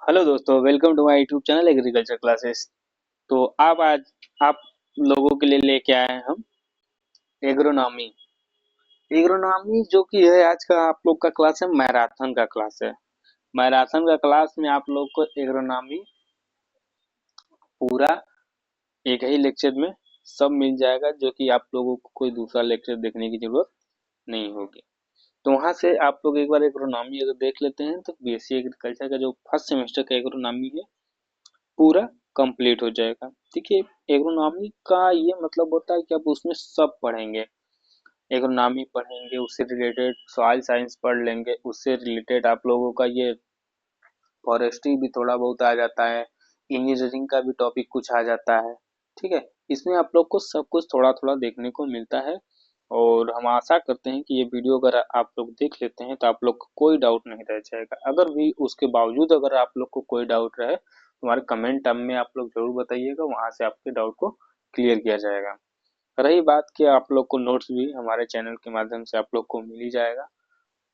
Hello दोस्तों, welcome to my YouTube channel agriculture classes. तो आज आप लोगों के लिए लेके आए हैं हम एग्रोनॉमी। एग्रोनॉमी जो कि है आज का आप लोग का क्लास है, मैराथन का क्लास है। मैराथन का क्लास में आप लोग को एग्रोनॉमी पूरा एक ही लेक्चर में सब मिल जाएगा, जो कि आप लोगों को कोई दूसरा लेक्चर देखने की जरूरत नहीं होगी। तो वहां से आप लोग एक बार एग्रोनॉमी अगर देख लेते हैं तो बीएससी एग्रीकल्चर का जो फर्स्ट सेमेस्टर का एग्रोनॉमी है पूरा कंप्लीट हो जाएगा। देखिए, एग्रोनॉमी का ये मतलब होता है कि आप उसमें सब पढ़ेंगे। एग्रोनॉमी पढ़ेंगे, उससे रिलेटेड सॉइल साइंस पढ़ लेंगे, उससे रिलेटेड आप लोगों का ये फॉरेस्ट्री भी थोड़ा बहुत आ जाता है, इंजीनियरिंग का भी टॉपिक कुछ आ जाता है। ठीक है, इसमें आप लोग को सब कुछ थोड़ा थोड़ा देखने को मिलता है। और हम आशा करते हैं कि ये वीडियो अगर आप लोग देख लेते हैं तो आप लोग को कोई डाउट नहीं रह जाएगा। अगर भी उसके बावजूद अगर आप लोग को कोई डाउट रहे तो हमारे कमेंट टैब में आप लोग जरूर बताइएगा, वहां से आपके डाउट को क्लियर किया जाएगा। रही बात कि आप लोग को नोट्स भी हमारे चैनल के माध्यम से आप लोग को मिल ही जाएगा।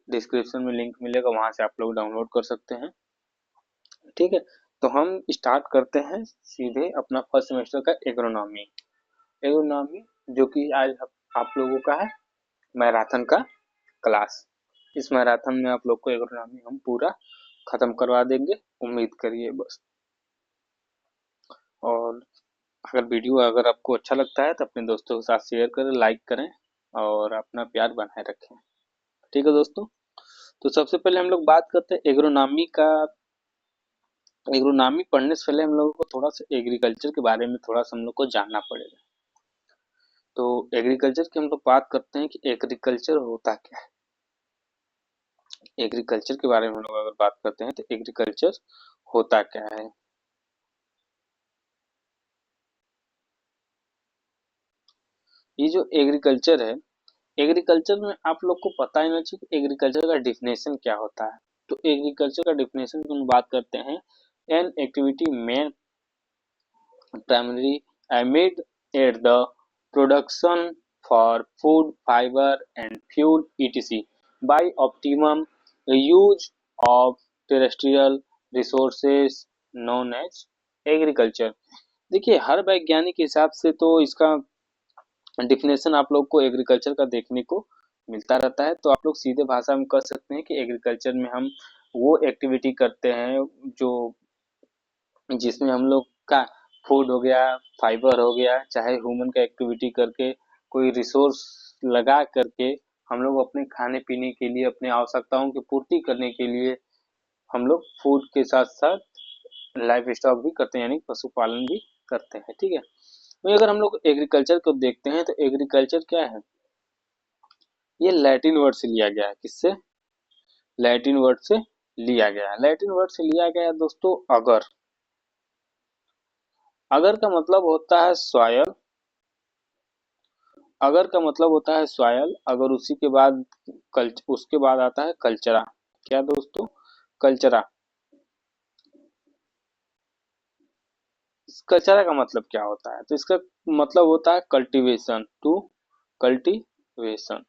डिस्क्रिप्शन में लिंक मिलेगा, वहां से आप लोग डाउनलोड कर सकते हैं। ठीक है, तो हम स्टार्ट करते हैं सीधे अपना फर्स्ट सेमेस्टर का एग्रोनॉमी। एग्रोनॉमी जो कि आज आप लोगों का है मैराथन का क्लास। इस मैराथन में आप लोग को एग्रोनॉमी हम पूरा खत्म करवा देंगे, उम्मीद करिए बस। और अगर वीडियो अगर आपको अच्छा लगता है तो अपने दोस्तों के साथ शेयर करें, लाइक करें और अपना प्यार बनाए रखें। ठीक है दोस्तों, तो सबसे पहले हम लोग बात करते हैं एग्रोनॉमी का। एग्रोनॉमी पढ़ने से पहले हम लोगों को थोड़ा सा एग्रीकल्चर के बारे में थोड़ा सा हम लोग को जानना पड़ेगा। तो एग्रीकल्चर की हम लोग बात करते हैं कि एग्रीकल्चर होता क्या है। एग्रीकल्चर के बारे में हम लोग अगर बात करते हैं तो एग्रीकल्चर होता क्या है। ये जो एग्रीकल्चर है, एग्रीकल्चर में आप लोग को पता ही नहीं चाहिए कि एग्रीकल्चर का डिफिनेशन क्या होता है। तो एग्रीकल्चर का डिफिनेशन की हम बात करते हैं, an activity main primarily amid at the production for food, fiber and fuel etc. by optimum use of terrestrial resources known as agriculture। देखिए, हर वैज्ञानिक के हिसाब से तो इसका डिफिनेशन आप लोग को एग्रीकल्चर का देखने को मिलता रहता है। तो आप लोग सीधे भाषा में कह सकते हैं कि एग्रीकल्चर में हम वो एक्टिविटी करते हैं जो जिसमें हम लोग का फूड हो गया, फाइबर हो गया, चाहे ह्यूमन का एक्टिविटी करके कोई रिसोर्स लगा करके हम लोग अपने खाने पीने के लिए, अपने आवश्यकताओं की पूर्ति करने के लिए हम लोग फूड के साथ साथ लाइफ स्टॉक भी करते हैं, यानी पशुपालन भी करते हैं। ठीक है, तो अगर हम लोग एग्रीकल्चर को देखते हैं तो एग्रीकल्चर क्या है, ये लैटिन वर्ड से लिया गया है। किससे? लैटिन वर्ड से लिया गया है। लैटिन वर्ड से लिया गया है दोस्तों अगर। अगर का मतलब होता है सॉयल। अगर का मतलब होता है सॉयल, अगर उसी के बाद उसके बाद आता है कल्चरा। क्या दोस्तों? कल्चरा। कल्चरा का मतलब क्या होता है? तो इसका मतलब होता है कल्टीवेशन, टू कल्टीवेशन।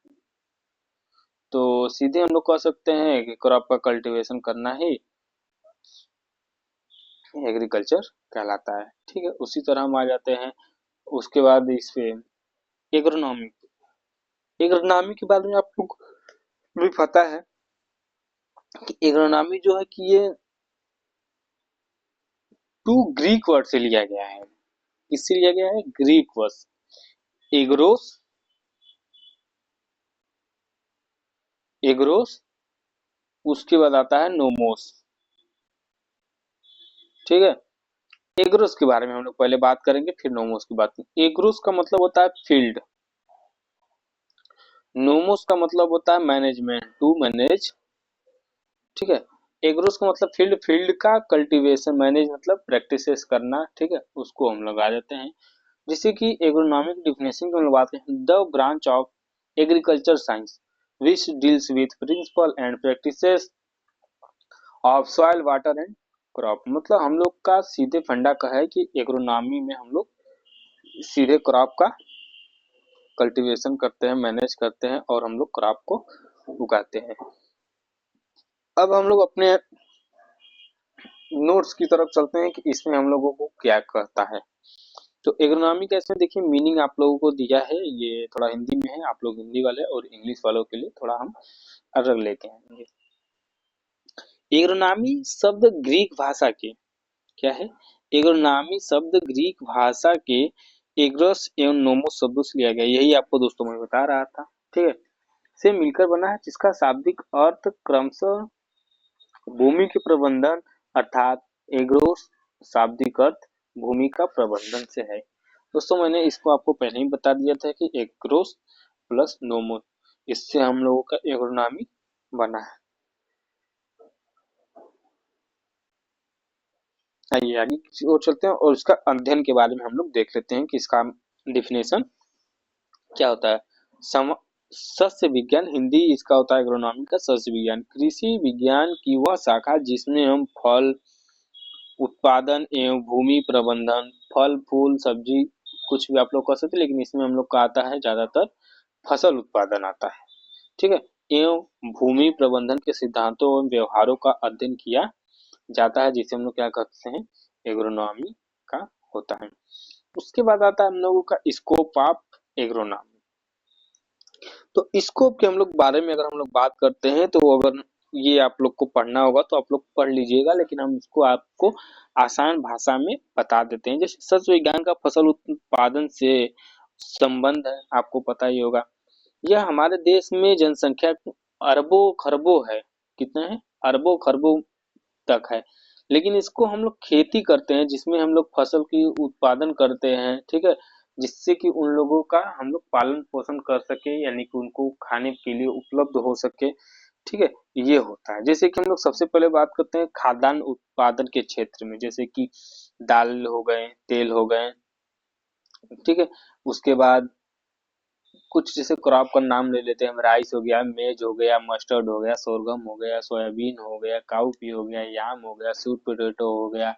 तो सीधे हम लोग कह सकते हैं कि क्रॉप का कल्टीवेशन करना ही एग्रीकल्चर कहलाता है। ठीक है, उसी तरह हम आ जाते हैं उसके बाद इस पे एग्रोनॉमी। एग्रोनॉमी के बारे में आप लोग भी पता है कि एग्रोनॉमी जो है कि ये टू ग्रीक वर्ड से लिया गया है। किससे लिया गया है? Greek word agarose. एग्रोस, उसके बाद आता है नोमोस। ठीक है, एग्रोस के बारे में हम लोग पहले बात करेंगे, फिर नोमोस की बात करेंगे। एग्रोस का मतलब होता है फील्ड। नोमोस का मतलब होता है मैनेजमेंट, टू मैनेज। ठीक है, एग्रोस का मतलब फील्ड, फील्ड का कल्टीवेशन, मैनेज मतलब प्रैक्टिसेस करना। ठीक है, उसको हम लोग आ जाते हैं। जैसे कि एग्रोनॉमिक डिफिनेशन की हम लोग बात करें, the branch of agriculture science which deals with principle and practices of soil water and crop. मतलब हम लोग का सीधे फंडा का है कि एग्रोनॉमी में हम लोग सीधे क्रॉप का कल्टीवेशन करते हैं, मैनेज करते हैं और हम लोग क्रॉप को उगाते हैं। अब हम लोग अपने नोट्स की तरफ चलते हैं कि इसमें हम लोगों को क्या कहता है। तो एग्रोनॉमी का इसमें देखिए मीनिंग आप लोगों को दिया है, ये थोड़ा हिंदी में है, आप लोग हिंदी वाले और इंग्लिश वालों के लिए थोड़ा हम अलग लेके आएंगे। एग्रोनॉमी शब्द ग्रीक भाषा के क्या है, एग्रोनॉमी शब्द ग्रीक भाषा के एग्रोस एवं नोमोस शब्दों से लिया गया, यही आपको दोस्तों मैं बता रहा था, ठीक है, से मिलकर बना है, जिसका शाब्दिक अर्थ क्रमशः भूमि के प्रबंधन अर्थात एग्रोस शाब्दिक अर्थ भूमि का प्रबंधन से है। दोस्तों मैंने इसको आपको पहले ही बता दिया था कि एग्रोस प्लस नोमोस, इससे हम लोगों का एग्रोनॉमी बना है। आइए आगे किसी और चलते हैं और इसका अध्ययन के बारे में हम लोग देख लेते हैं कि इसका डिफिनेशन क्या होता है। सम सस्य विज्ञान, हिंदी इसका होता है एग्रोनॉमी का सस्य विज्ञान, कृषि विज्ञान की वह शाखा जिसमें हम फल उत्पादन एवं भूमि प्रबंधन, फल फूल सब्जी कुछ भी आप लोग कर सकते हैं, लेकिन इसमें हम लोग का आता है ज्यादातर फसल उत्पादन आता है, ठीक है, एवं भूमि प्रबंधन के सिद्धांतों एवं व्यवहारों का अध्ययन किया जाता है, जिसे हम लोग क्या कहते हैं, एग्रोनॉमी का होता है। उसके बाद आता है हम लोगों का स्कोप ऑफ एग्रोनॉमी। तो स्कोप के हम लोग बारे में अगर हम लोग बात करते हैं तो अगर ये आप लोग को पढ़ना होगा तो आप लोग पढ़ लीजिएगा, लेकिन हम इसको आपको आसान भाषा में बता देते हैं। जैसे सस्य विज्ञान का फसल उत्पादन से संबंध है, आपको पता ही होगा। यह हमारे देश में जनसंख्या अरबों खरबों है, कितना है, अरबों खरबों तक है, लेकिन इसको हम लोग खेती करते हैं जिसमें हम लोग फसल की उत्पादन करते हैं, ठीक है, जिससे कि उन लोगों का हम लोग पालन पोषण कर सके, यानी कि उनको खाने के लिए उपलब्ध हो सके, ठीक है, ये होता है। जैसे कि हम लोग सबसे पहले बात करते हैं खाद्यान्न उत्पादन के क्षेत्र में, जैसे कि दाल हो गए, तेल हो गए, ठीक है, उसके बाद कुछ जैसे क्रॉप का नाम ले लेते हैं, राइस हो गया, मेज हो गया, मस्टर्ड हो गया, सोरगम हो गया, सोयाबीन हो गया, काउपी हो गया, याम हो गया, स्वीट पोटैटो हो गया,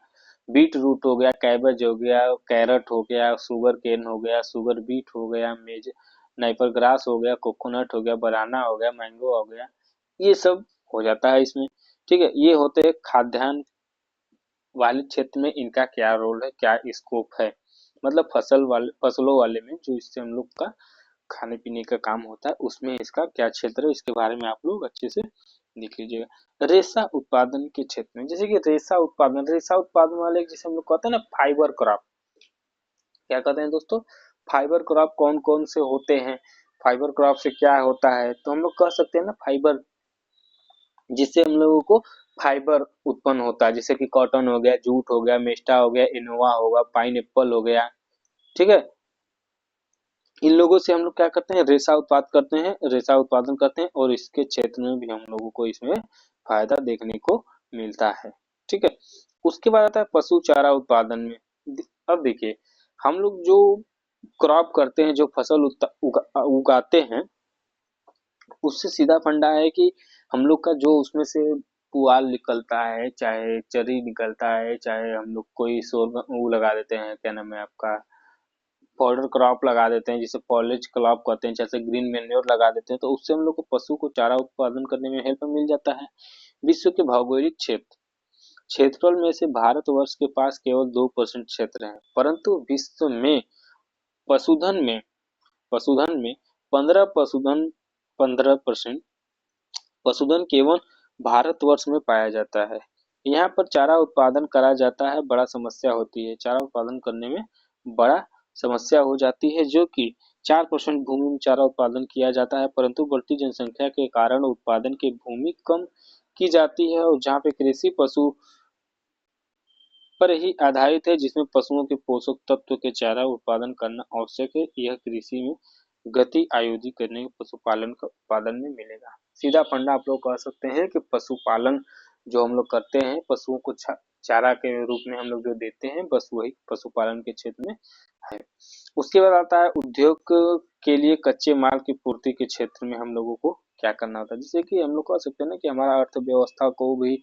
बीट रूट हो गया, कैबेज हो गया, कैरट हो गया, शुगर केन हो गया, शुगर बीट हो गया, मेज नाइपर ग्रास हो गया, कोकोनट हो गया, बनाना हो गया, मैंगो हो गया, ये सब हो जाता है इसमें, ठीक है। ये होते हैं खाद्यान्न वाले क्षेत्र में, इनका क्या रोल है, क्या स्कोप है, मतलब फसलों वाले में जो इससे हम लोग का खाने पीने का काम होता है, उसमें इसका क्या क्षेत्र है, इसके बारे में आप लोग अच्छे से देख लीजिएगा। रेशा उत्पादन के क्षेत्र में, जैसे कि रेशा उत्पादन वाले जिसे हम लोग कहते हैं ना फाइबर क्रॉप, क्या कहते हैं दोस्तों, फाइबर क्रॉप कौन कौन से होते हैं, फाइबर क्रॉप से क्या होता है, तो हम लोग कह सकते हैं ना फाइबर, जिससे हम लोगों को फाइबर उत्पन्न होता है, जैसे कि कॉटन हो गया, जूट हो गया, मेस्टा हो गया, इनोवा होगा, पाइन एप्पल हो गया, ठीक है, इन लोगों से हम लोग क्या करते हैं, रेशा उत्पादन करते हैं, और इसके क्षेत्र में भी हम लोगों को इसमें फायदा देखने को मिलता है, ठीक है। उसके बाद आता है पशु चारा उत्पादन में। अब देखिए हम लोग जो क्रॉप करते हैं, जो फसल उगाते हैं, उससे सीधा फंडा है कि हम लोग का जो उसमें से पुआल निकलता है, चाहे चरी निकलता है, चाहे हम लोग कोई सोरगम वो लगा देते हैं, क्या नाम है आपका, पाउडर क्रॉप लगा देते हैं, जिसे फॉलेज क्रॉप कहते हैं, जैसे ग्रीन मैन्योर लगा देते हैं, तो उससे हम लोग को पशु को चारा उत्पादन करने में हेल्प मिल जाता है। विश्व के भौगोलिक क्षेत्रफल में से भारतवर्ष के पास केवल 2% क्षेत्र है, परंतु विश्व में पशुधन में पशुधन में 15% पशुधन केवल भारतवर्ष में पाया जाता है। यहाँ पर चारा उत्पादन करा जाता है, बड़ा समस्या होती है चारा उत्पादन करने में, बड़ा समस्या हो जाती है, जो कि 4% भूमि में चारा उत्पादन किया जाता है, परंतु बढ़ती जनसंख्या के कारण उत्पादन की भूमि कम की जाती है, और जहाँ पे कृषि पशु पर ही आधारित है, जिसमें पशुओं के पोषक तत्व के चारा उत्पादन करना आवश्यक है, यह कृषि में गति आयोजित करने के पशुपालन का उत्पादन में मिलेगा। सीधा फंडा आप लोग कह सकते हैं कि पशुपालन जो हम लोग करते हैं, पशुओं को चारा के रूप में हम लोग जो देते हैं, बस वही पशुपालन के क्षेत्र में है। उसके बाद आता है उद्योग के लिए कच्चे माल की पूर्ति के क्षेत्र में हम लोगों को क्या करना होता है, जैसे कि हम लोग कह सकते हैं ना कि हमारा अर्थव्यवस्था को भी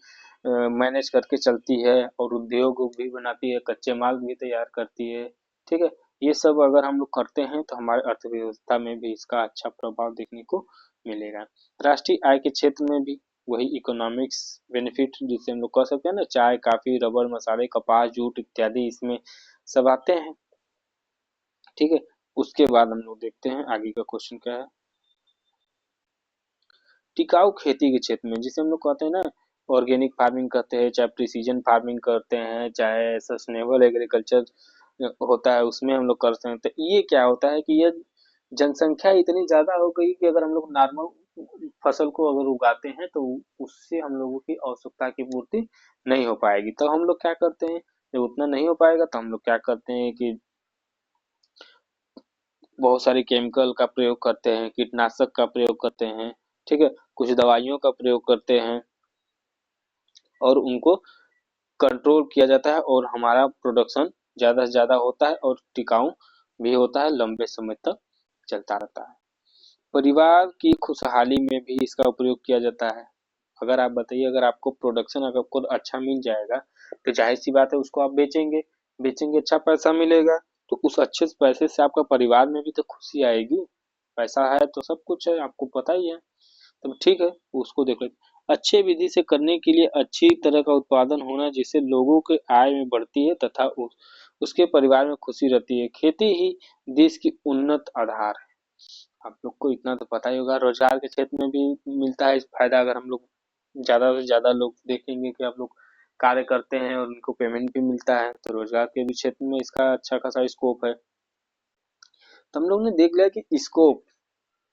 मैनेज करके चलती है, और उद्योग भी बनाती है, कच्चे माल भी तैयार करती है, ठीक है, ये सब अगर हम लोग करते हैं तो हमारे अर्थव्यवस्था में भी इसका अच्छा प्रभाव देखने को मिलेगा। राष्ट्रीय आय के क्षेत्र में भी वही इकोनॉमिक्स बेनिफिट जिसे हम लोग कह सकते हैं ना, चाय, कॉफी, रबर, मसाले, कपास, जूट इत्यादि इसमें सब आते हैं। ठीक है, उसके बाद हम लोग देखते हैं आगे का क्वेश्चन क्या है। टिकाऊ खेती के क्षेत्र में, जिसे हम लोग कहते हैं ना, ऑर्गेनिक फार्मिंग करते हैं, चाहे प्रिसीजन फार्मिंग करते हैं, चाहे सस्टेनेबल एग्रीकल्चर होता है, उसमें हम लोग करते हैं। तो ये क्या होता है कि ये जनसंख्या इतनी ज्यादा हो गई कि अगर हम लोग नॉर्मल फसल को अगर उगाते हैं तो उससे हम लोगों की आवश्यकता की पूर्ति नहीं हो पाएगी। तो हम लोग क्या करते हैं, जब उतना नहीं हो पाएगा तो हम लोग क्या करते हैं कि बहुत सारे केमिकल का प्रयोग करते हैं, कीटनाशक का प्रयोग करते हैं, ठीक है, कुछ दवाइयों का प्रयोग करते हैं और उनको कंट्रोल किया जाता है और हमारा प्रोडक्शन ज्यादा से ज्यादा होता है और टिकाऊ भी होता है, लंबे समय तक चलता रहता है। परिवार की खुशहाली में भी इसका उपयोग किया जाता है। अगर आप बताइए, अगर आपको प्रोडक्शन अगर आपको अच्छा मिल जाएगा तो जाहिर सी बात है उसको आप बेचेंगे, बेचेंगे अच्छा पैसा मिलेगा, तो उस अच्छे पैसे से आपका परिवार में भी तो खुशी आएगी। पैसा है तो सब कुछ है, आपको पता ही है। तब ठीक है, उसको देख लेते। अच्छे विधि से करने के लिए अच्छी तरह का उत्पादन होना जिससे लोगों के आय में बढ़ती है तथा उसके परिवार में खुशी रहती है। खेती ही देश की उन्नत आधार है। आप लोग को इतना तो पता ही होगा, रोजगार के क्षेत्र में भी मिलता है इस फायदा। अगर हम लोग ज्यादा से ज्यादा लोग देखेंगे कि आप लोग कार्य करते हैं और उनको पेमेंट भी मिलता है, तो रोजगार के भी क्षेत्र में इसका अच्छा खासा स्कोप है। तो हम लोग ने देख लिया कि स्कोप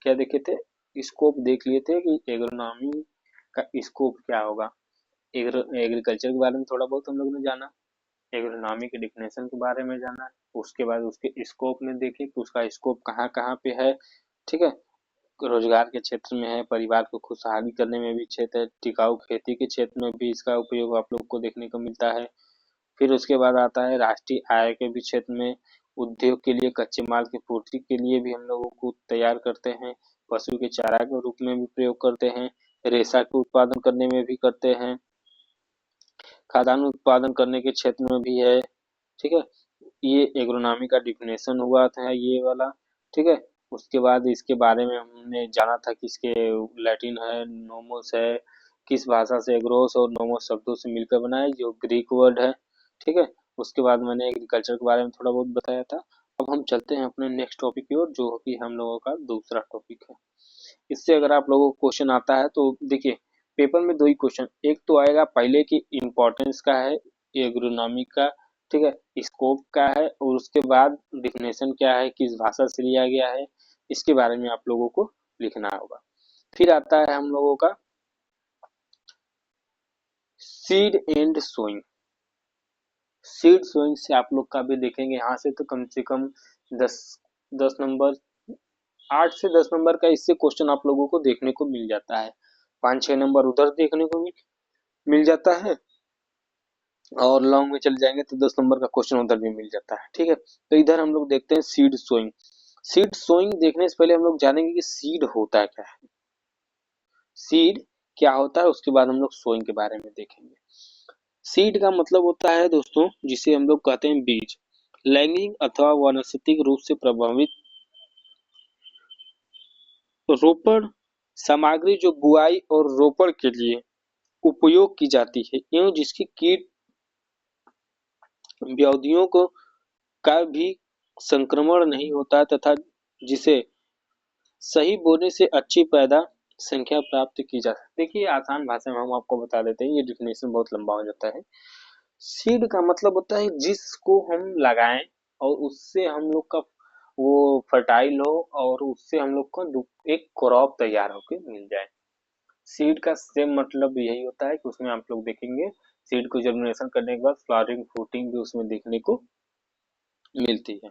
क्या देखे थे, स्कोप देख लिए थे कि एग्रोनॉमी का स्कोप क्या होगा। एग्रीकल्चर के बारे में थोड़ा बहुत हम लोग ने जाना, एग्रोनॉमी के डिफिनेशन के बारे में जाना, उसके बाद उसके स्कोप में देखे कि उसका स्कोप कहाँ कहाँ पे है। ठीक है, रोजगार के क्षेत्र में है, परिवार को खुशहाली करने में भी क्षेत्र है, टिकाऊ खेती के क्षेत्र में भी इसका उपयोग आप लोग को देखने को मिलता है। फिर उसके बाद आता है राष्ट्रीय आय के भी क्षेत्र में, उद्योग के लिए कच्चे माल की पूर्ति के लिए भी हम लोगों को तैयार करते हैं, पशु के चारा के रूप में भी प्रयोग करते हैं, रेशा के उत्पादन करने में भी करते हैं, खाद्यान्न उत्पादन करने के क्षेत्र में भी है। ठीक है, ये एग्रोनॉमी का डिफिनेशन हुआ था ये वाला। ठीक है, उसके बाद इसके बारे में हमने जाना था कि इसके लैटिन है, नोमोस है, किस भाषा से एग्रोस और नोमोस शब्दों से मिलकर बना है, जो ग्रीक वर्ड है। ठीक है, उसके बाद मैंने एग्रीकल्चर के बारे में थोड़ा बहुत बताया था। अब हम चलते हैं अपने नेक्स्ट टॉपिक की ओर, जो कि हम लोगों का दूसरा टॉपिक है। इससे अगर आप लोगों को क्वेश्चन आता है तो देखिए, पेपर में दो ही क्वेश्चन, एक तो आएगा पहले की इम्पोर्टेंस का है एग्रोनॉमी का, ठीक है, स्कोप का है, और उसके बाद डिफिनेशन क्या है, किस भाषा से लिया गया है, इसके बारे में आप लोगों को लिखना होगा। फिर आता है हम लोगों का seed and sowing. Seed sowing से आप लोग का भी देखेंगे, यहाँ से तो कम से कम 10 10 नंबर, 8 से 10 नंबर का इससे क्वेश्चन आप लोगों को देखने को मिल जाता है। 5-6 नंबर उधर देखने को मिल जाता है, और लॉन्ग में चले जाएंगे तो 10 नंबर का क्वेश्चन उधर भी मिल जाता है। ठीक है, तो इधर हम लोग देखते हैं सीड सोइंग। सीड सोइंग देखने से पहले हम लोग जानेंगे कि सीड होता क्या है, सीड क्या होता है, उसके बाद हम लोग सोइंग के बारे में देखेंगे। सीड का मतलब होता है दोस्तों, जिसे हम लोग कहते हैं बीज, लैंगिक अथवा वानस्पतिक रूप से प्रभावित रोपण सामग्री जो बुआई और रोपण के लिए उपयोग की जाती है एवं जिसकी कीट व्याधियों को का भी संक्रमण नहीं होता तथा जिसे सही बोने से अच्छी पैदा संख्या प्राप्त की जा सकती है। देखिए, आसान भाषा में हम आपको बता देते हैं, ये डिफिनेशन बहुत लंबा हो जाता है। सीड का मतलब होता है जिसको हम लगाएं और उससे हम लोग का वो फर्टाइल हो और उससे हम लोग को एक क्रॉप तैयार होकर मिल जाए। सीड का सेम मतलब यही होता है कि उसमें आप लोग देखेंगे सीड को जर्मिनेशन करने के बाद फ्लावरिंग फ्रूटिंग भी उसमें देखने को मिलती है।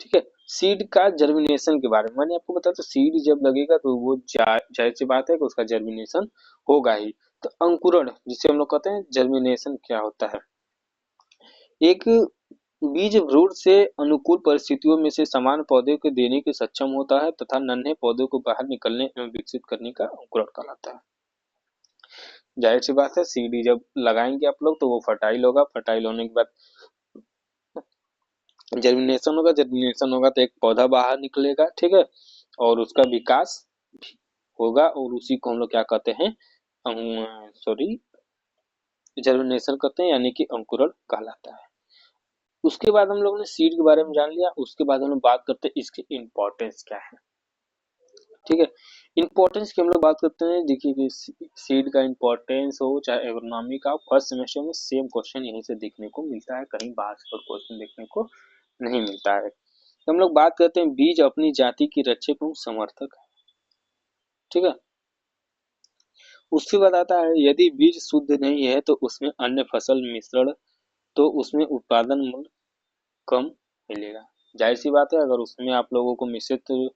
ठीक है, सीड का जर्मिनेशन के बारे में मैंने आपको बताया, तो सीड जब लगेगा तो वो जाहिर सी बात है कि उसका जर्मिनेशन होगा ही। तो अंकुरण जिसे हम लोग कहते हैं, जर्मिनेशन क्या होता है, एक बीज भ्रूण से अनुकूल परिस्थितियों में से समान पौधे को देने के सक्षम होता है तथा नन्हे पौधे को बाहर निकलने एवं विकसित करने का अंकुरण कहलाता है। जाहिर सी बात है, सीडी जब लगाएंगे आप लोग तो वो फर्टाइल होगा, फर्टाइल होने के बाद जर्मिनेशन होगा तो एक पौधा बाहर निकलेगा। ठीक है, और उसका विकास होगा और उसी को हम लोग क्या कहते हैं, सॉरी जर्मिनेशन करते हैं, यानी कि अंकुरण कहलाता है। उसके बाद हम लोग ने सीड के बारे में जान लिया। उसके बाद हम लोग बात करते हैं इसकी इम्पोर्टेंस क्या है। ठीक है, इम्पोर्टेंस की हम लोग बात करते हैं। देखिए कि सीड का इम्पोर्टेंस हो चाहे एग्रोनॉमी का, फर्स्ट सेमेस्टर में सेम क्वेश्चन यहीं से देखने को मिलता है, कहीं बाहर से क्वेश्चन देखने को नहीं मिलता है। तो हम लोग बात करते हैं बीज अपनी जाति की रक्षक एवं समर्थक है। ठीक है, उसके बाद आता है यदि बीज शुद्ध नहीं है तो उसमें अन्य फसल मिश्रण, तो उसमें उत्पादन मूल्य कम मिलेगा। जाहिर सी बात है, अगर उसमें आप लोगों को मिश्रित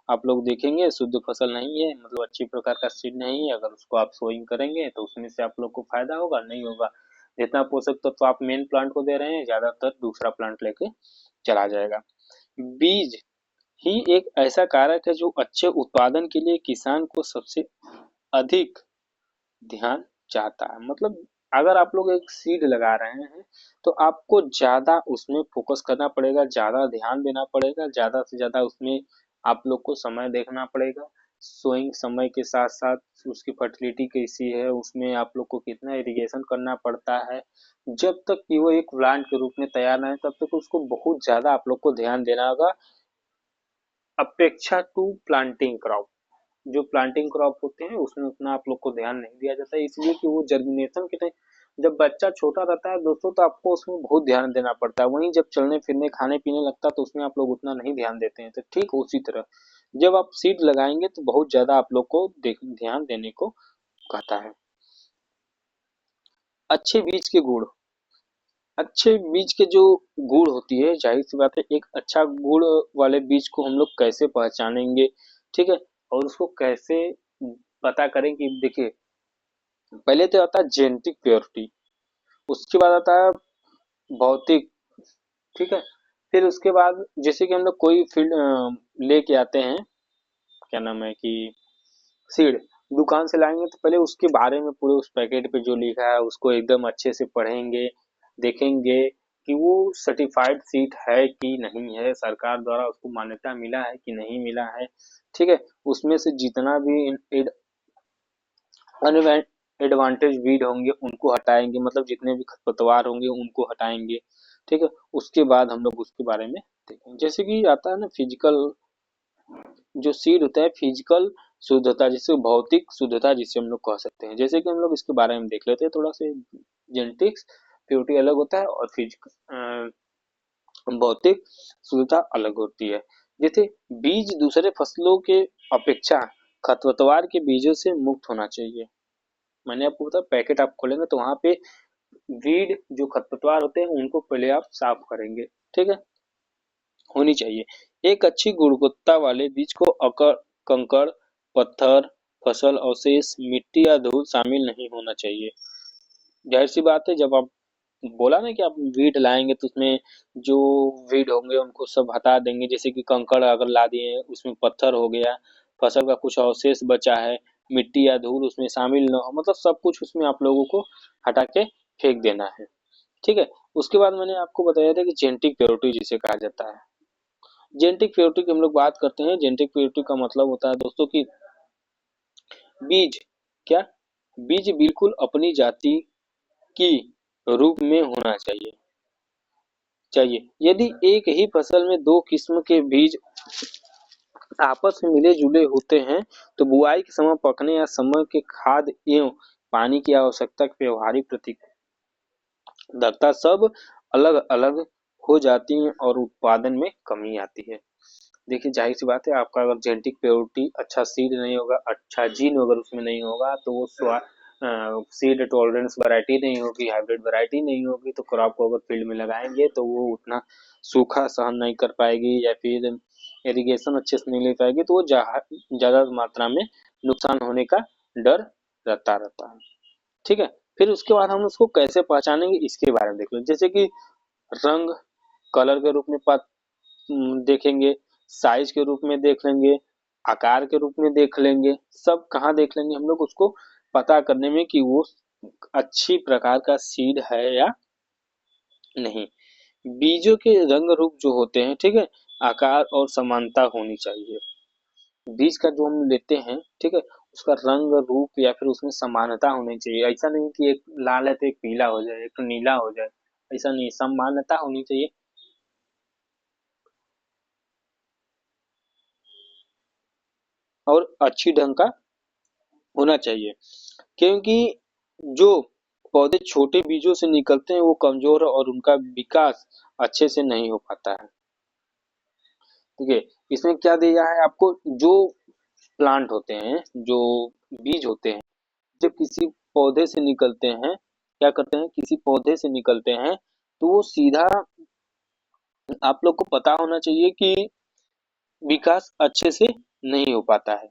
आप लोग देखेंगे, शुद्ध फसल नहीं है, मतलब अच्छी प्रकार का सीड नहीं है, अगर उसको आप सोइंग करेंगे तो उसमें से आप लोग को फायदा होगा नहीं होगा। जितना पोषक तत्व तो आप मेन प्लांट को दे रहे हैं, ज्यादातर दूसरा प्लांट लेके चला जाएगा। बीज ही एक ऐसा कारक है जो अच्छे उत्पादन के लिए किसान को सबसे अधिक ध्यान चाहता है। मतलब अगर आप लोग एक सीड लगा रहे हैं तो आपको ज्यादा उसमें फोकस करना पड़ेगा, ज्यादा ध्यान देना पड़ेगा, ज्यादा से ज्यादा उसमें आप लोग को समय देखना पड़ेगा। सोइंग समय के साथ साथ उसकी फर्टिलिटी कैसी है, उसमें आप लोग को कितना इरिगेशन करना पड़ता है। जब तक कि वो एक प्लांट के रूप में तैयार ना है तब तक उसको बहुत ज्यादा आप लोग को ध्यान देना होगा, अपेक्षा टू प्लांटिंग क्रॉप। जो प्लांटिंग क्रॉप होते हैं उसमें उतना आप लोग को ध्यान नहीं दिया जाता है, इसलिए कि वो जर्मिनेशन के टाइम जब बच्चा छोटा रहता है दोस्तों तो आपको उसमें बहुत ध्यान देना पड़ता है। वहीं जब चलने फिरने खाने पीने लगता है तो उसमें आप लोग उतना नहीं ध्यान देते हैं। तो ठीक उसी तरह जब आप सीड लगाएंगे तो बहुत ज्यादा आप लोग को ध्यान देने को कहता है। अच्छे बीज के गुण, अच्छे बीज के जो गुण होती है, जाहिर सी बात है एक अच्छा गुण वाले बीज को हम लोग कैसे पहचानेंगे। ठीक है, और उसको कैसे पता करें कि देखिए पहले तो आता है जेनेटिक प्योरिटी, उसके बाद आता है भौतिक। ठीक है, फिर उसके बाद जैसे कि हम लोग कोई फील्ड लेके आते हैं, क्या नाम है कि सीड दुकान से लाएंगे तो पहले उसके बारे में पूरे उस पैकेट पे जो लिखा है उसको एकदम अच्छे से पढ़ेंगे, देखेंगे कि वो सर्टिफाइड सीड है कि नहीं है, सरकार द्वारा उसको मान्यता मिला है कि नहीं मिला है। ठीक है, उसमें से जितना भी एडवांटेज वीड होंगे उनको हटाएंगे, मतलब जितने भी खरपतवार होंगे उनको हटाएंगे। ठीक है, उसके बाद हम लोग उसके बारे में देखेंगे। जैसे कि आता है ना फिजिकल, जो सीड होता है फिजिकल शुद्धता, जिसे भौतिक शुद्धता जिसे हम लोग कह सकते हैं। जैसे कि हम लोग इसके बारे में देख लेते हैं थोड़ा सा। जेनेटिक्स प्योरिटी अलग होता है और फिजिकल भौतिक शुद्धता अलग होती है। जैसे बीज दूसरे फसलों के अपेक्षा खरपतवार के बीजों से मुक्त होना चाहिए। मैंने आपको बताया पैकेट आप खोलेंगे तो वहां पे वीड जो खरपतवार होते हैं उनको पहले आप साफ करेंगे। ठीक है, होनी चाहिए। एक अच्छी गुणवत्ता वाले बीज को अकर कंकड़, पत्थर, फसल अवशेष, मिट्टी या धूल शामिल नहीं होना चाहिए। जाहिर सी बात है, जब आप बोला ना कि आप वीड लाएंगे तो उसमें जो वीड होंगे उनको सब हटा देंगे। जैसे कि कंकड़ अगर ला दिए, उसमें पत्थर हो गया, फसल का कुछ अवशेष बचा है, मिट्टी या धूल उसमें शामिल न हो, मतलब सब कुछ उसमें आप लोगों को हटा के फेंक देना है। ठीक है, उसके बाद मैंने आपको बताया था कि जेनेटिक प्योरिटी जिसे कहा जाता है। जेनेटिक प्योरिटी की हम लोग बात करते हैं। जेनेटिक प्योरिटी का मतलब होता है दोस्तों कि बीज क्या, बीज बिल्कुल अपनी जाति की रूप में होना चाहिए। यदि एक ही फसल में दो किस्म के बीज आपस में मिले जुले होते हैं तो बुआई के समय, पकने या समय के खाद एवं पानी की आवश्यकता की व्यवहारिक प्रतिबद्धता सब अलग अलग हो जाती है और उत्पादन में कमी आती है। देखिए जाहिर सी बात है, आपका अगर जेनेटिक प्योरिटी अच्छा सीड नहीं होगा, अच्छा जीन अगर उसमें नहीं होगा तो वो सीड टॉलरेंस वैरायटी नहीं होगी, हाइब्रिड वैरायटी नहीं होगी, तो क्रॉप को अगर फील्ड में लगाएंगे तो वो उतना सूखा सहन नहीं कर पाएगी या फिर इरिगेशन अच्छे से नहीं ले पाएगी, तो वो ज्यादा मात्रा में नुकसान होने का डर रहता है। ठीक है, फिर उसके बाद हम उसको कैसे पहचानेंगे इसके बारे में देख लो। जैसे कि रंग, कलर के रूप में देखेंगे, साइज के रूप में देख लेंगे, आकार के रूप में देख लेंगे। सब कहाँ देख लेंगे हम लोग, उसको पता करने में कि वो अच्छी प्रकार का सीड है या नहीं। बीजों के रंग रूप जो होते हैं, ठीक है, आकार और समानता होनी चाहिए। बीज का जो हम लेते हैं, ठीक है, उसका रंग रूप या फिर उसमें समानता होनी चाहिए। ऐसा नहीं कि एक लाल है तो एक पीला हो जाए, एक तो नीला हो जाए, ऐसा नहीं, समानता होनी चाहिए। और अच्छी ढंग का होना चाहिए, क्योंकि जो पौधे छोटे बीजों से निकलते हैं वो कमजोर है और उनका विकास अच्छे से नहीं हो पाता है। ठीक है, इसमें क्या दिया है आपको, जो प्लांट होते हैं, जो बीज होते हैं, जब किसी पौधे से निकलते हैं, क्या करते हैं, किसी पौधे से निकलते हैं तो वो सीधा, आप लोग को पता होना चाहिए कि विकास अच्छे से नहीं हो पाता है।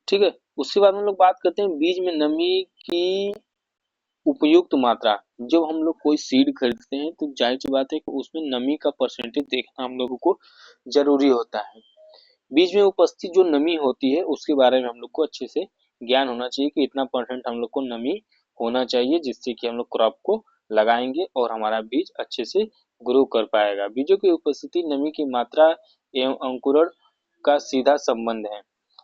ठीक है, उसके बाद हम लोग बात करते हैं बीज में नमी की उपयुक्त मात्रा। जब हम लोग कोई सीड खरीदते हैं तो जाहिर सी बात है कि उसमें नमी का परसेंटेज देखना हम लोगों को जरूरी होता है। बीज में उपस्थित जो नमी होती है उसके बारे में हम लोग को अच्छे से ज्ञान होना चाहिए कि इतना परसेंट हम लोग को नमी होना चाहिए, जिससे कि हम लोग क्रॉप को लगाएंगे और हमारा बीज अच्छे से ग्रो कर पाएगा। बीजों की उपस्थिति नमी की मात्रा एवं अंकुरण का सीधा संबंध है।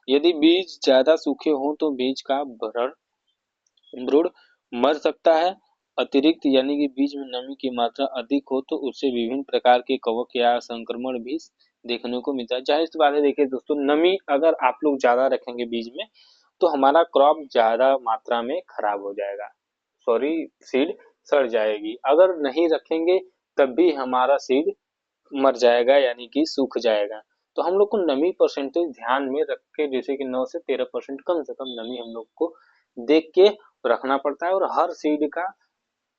यदि बीज ज्यादा सूखे हों तो बीज का भ्रूण मर सकता है। अतिरिक्त यानी कि बीज में नमी की मात्रा अधिक हो तो उससे विभिन्न प्रकार के कवक या संक्रमण भी देखने को मिलता है। जाहिर सी बात है, देखिए दोस्तों, नमी अगर आप लोग ज्यादा रखेंगे बीज में तो हमारा क्रॉप ज्यादा मात्रा में खराब हो जाएगा, सॉरी, सीड सड़ जाएगी। अगर नहीं रखेंगे तब भी हमारा सीड मर जाएगा, यानी कि सूख जाएगा। तो हम लोग को नमी परसेंटेज ध्यान में रख के, जैसे कि 9 से 13% कम से कम नमी हम लोग को देख के रखना पड़ता है। और हर सीड का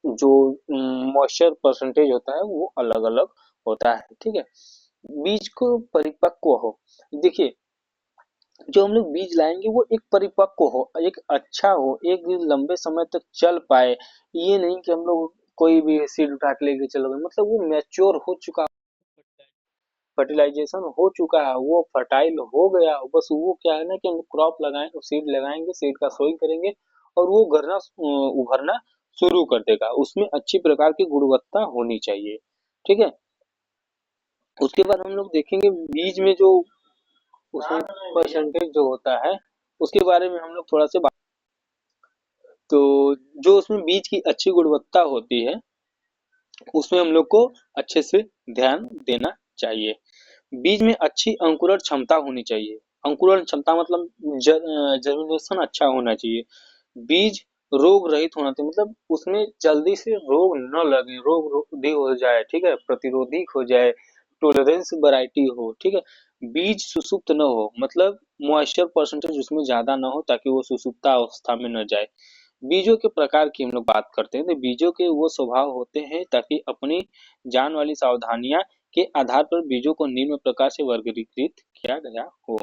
जो मॉइस्चर परसेंटेज होता है वो अलग अलग होता है। ठीक है, बीज को परिपक्व हो, देखिए, जो हम लोग बीज लाएंगे वो एक परिपक्व हो, एक अच्छा हो, एक लंबे समय तक चल पाए। ये नहीं कि हम लोग कोई भी सीड उठा के लेके चलो गए, मतलब वो मैच्योर हो चुका, फर्टिलाइजेशन हो चुका है, वो फर्टाइल हो गया, बस वो क्या है ना कि हम क्रॉप लगाएं, सीड लगाएंगे, सीड का सोइंग करेंगे और वो उभरना शुरू कर देगा। उसमें अच्छी प्रकार की गुणवत्ता होनी चाहिए। ठीक है, उसके बाद हम लोग देखेंगे बीज में जो उसमें परसेंटेज जो होता है उसके बारे में हम लोग थोड़ा सा बात। तो जो उसमें बीज की अच्छी गुणवत्ता होती है उसमें हम लोग को अच्छे से ध्यान देना चाहिए। बीज में अच्छी अंकुरण क्षमता होनी चाहिए। अंकुरण क्षमता मतलब जर्मिनेशन अच्छा होना चाहिए। बीज रोग रहित होना चाहिए, मतलब उसमें जल्दी से रोग न लगे, रोग रोधी हो जाए, ठीक है, प्रतिरोधी हो जाए, टोलरेंस वैरायटी हो। ठीक है, बीज सुसुप्त न हो, मतलब मॉइस्चर परसेंटेज उसमें ज्यादा ना हो ताकि वो सुसुप्ता अवस्था में न जाए। बीजों के प्रकार की हम लोग बात करते हैं तो बीजों के वो स्वभाव होते हैं ताकि अपनी जान वाली सावधानियां के आधार पर बीजों को निम्न प्रकार से वर्गीकृत किया गया हो।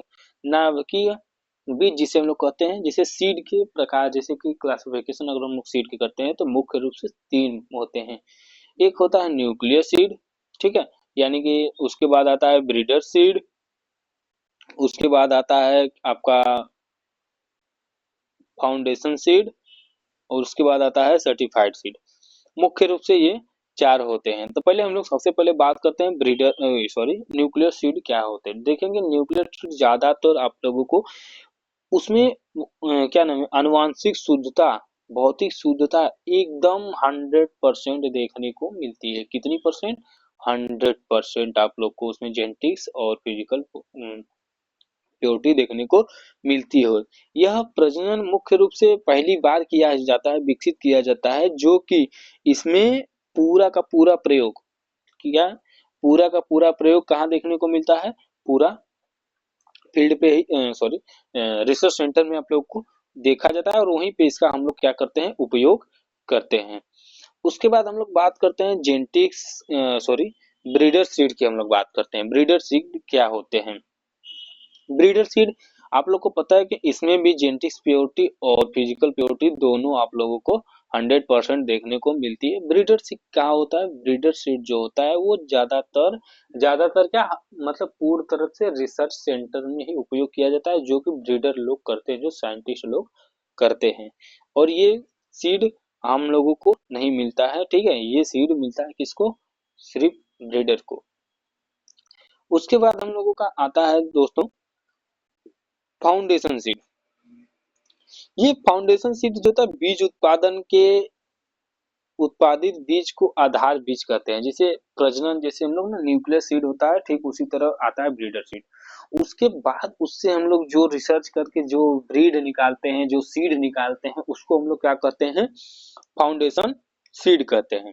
नाभिकीय बीज जिसे हम लोग कहते हैं, जैसे सीड के प्रकार, जैसे कि क्लासिफिकेशन अगर हम लोग सीड की करते हैं तो मुख्य रूप से 3 होते हैं। एक होता है न्यूक्लियर सीड, ठीक है, यानी कि उसके बाद आता है ब्रीडर सीड, उसके बाद आता है आपका फाउंडेशन सीड और उसके बाद आता है सर्टिफाइड सीड। मुख्य रूप से ये 4 होते हैं। तो पहले हम लोग सबसे पहले बात करते हैं ब्रीडर, सॉरी, न्यूक्लियर सीड क्या होते हैं। देखेंगे न्यूक्लियर सीड ज्यादातर आप लोगों को उसमें क्या नाम है, आनुवांशिक शुद्धता, भौतिक शुद्धता एकदम 100% देखने को मिलती है। कितनी परसेंट? 100% आप लोग को उसमें जेनेटिक्स और फिजिकल प्योरिटी देखने को मिलती हो। यह प्रजनन मुख्य रूप से पहली बार किया जाता है, विकसित किया जाता है, जो कि इसमें पूरा का पूरा प्रयोग किया, पूरा का पूरा प्रयोग कहाँ देखने को मिलता है? पूरा फील्ड पे ही, सॉरी, रिसर्च सेंटर में आप लोग को देखा जाता है और वहीं पे इसका हम लोग क्या करते हैं? उपयोग करते हैं। उसके बाद हम लोग बात करते हैं जेनेटिक्स, सॉरी, ब्रीडर सीड की हम लोग बात करते हैं। ब्रीडर सीड क्या होते हैं? ब्रीडर सीड, आप लोग को पता है कि इसमें भी जेनेटिक्स प्योरिटी और फिजिकल प्योरिटी दोनों आप लोगों को 100% देखने को मिलती है। ब्रीडर सीड क्या होता है? ब्रीडर सीड जो होता है वो ज्यादातर ज्यादातर क्या, मतलब पूर्ण तरह से रिसर्च सेंटर में ही उपयोग किया जाता है, जो कि ब्रीडर लोग करते हैं, जो साइंटिस्ट लोग करते हैं। और ये सीड हम लोगों को नहीं मिलता है, ठीक है, ये सीड मिलता है किसको? सिर्फ ब्रीडर को। उसके बाद हम लोगों का आता है दोस्तों फाउंडेशन सीड। ये फाउंडेशन सीड जो था बीज उत्पादन के उत्पादित बीज को आधार बीज कहते हैं। जैसे प्रजनन, जैसे हम लोग ना न्यूक्लियर सीड होता है, ठीक उसी तरह आता है ब्रीडर सीड। उसके बाद उससे हम लोग जो रिसर्च करके जो ब्रीड निकालते हैं, जो सीड निकालते हैं, उसको हम लोग क्या कहते हैं, फाउंडेशन सीड कहते हैं।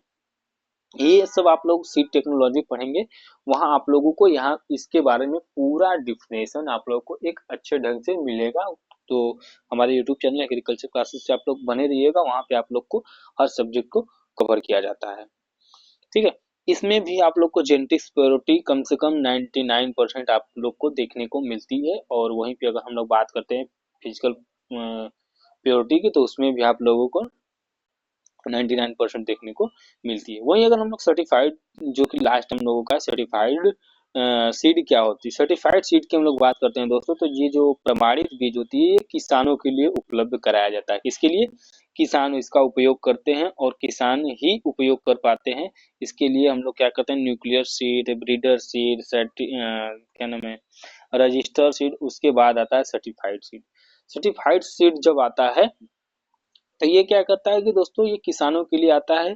ये सब आप लोग सीड टेक्नोलॉजी पढ़ेंगे, वहां आप लोगों को यहाँ इसके बारे में पूरा डिफिनेशन आप लोगों को एक अच्छे ढंग से मिलेगा। तो हमारे यूट्यूब चैनल एग्रीकल्चर क्लासेस से आप लोग बने रहिएगा, वहां पे आप लोग को हर सब्जेक्ट को कवर किया जाता है। ठीक है, इसमें भी आप लोग को जेनेटिक्स प्योरिटी कम से कम 99% आप लोग को देखने को मिलती है। और वहीं पे अगर हम लोग बात करते हैं फिजिकल प्योरिटी की, तो उसमें भी आप लोगों को 99% देखने को मिलती है। वहीं अगर हम लोग सर्टिफाइड, जो कि लास्ट हम लोगों का सर्टिफाइड सीड क्या होती है, सर्टिफाइड सीड की हम लोग बात करते हैं दोस्तों, तो ये जो प्रमाणित बीज होती है, किसानों के लिए उपलब्ध कराया जाता है। किसके लिए? किसान इसका उपयोग करते हैं और किसान ही उपयोग कर पाते हैं। इसके लिए हम लोग क्या करते हैं, न्यूक्लियर सीड, ब्रीडर सीड, क्या नाम है, रजिस्टर सीड, उसके बाद आता है सर्टिफाइड सीड। सर्टिफाइड सीड जब आता है तो ये क्या करता है कि दोस्तों, ये किसानों के लिए आता है।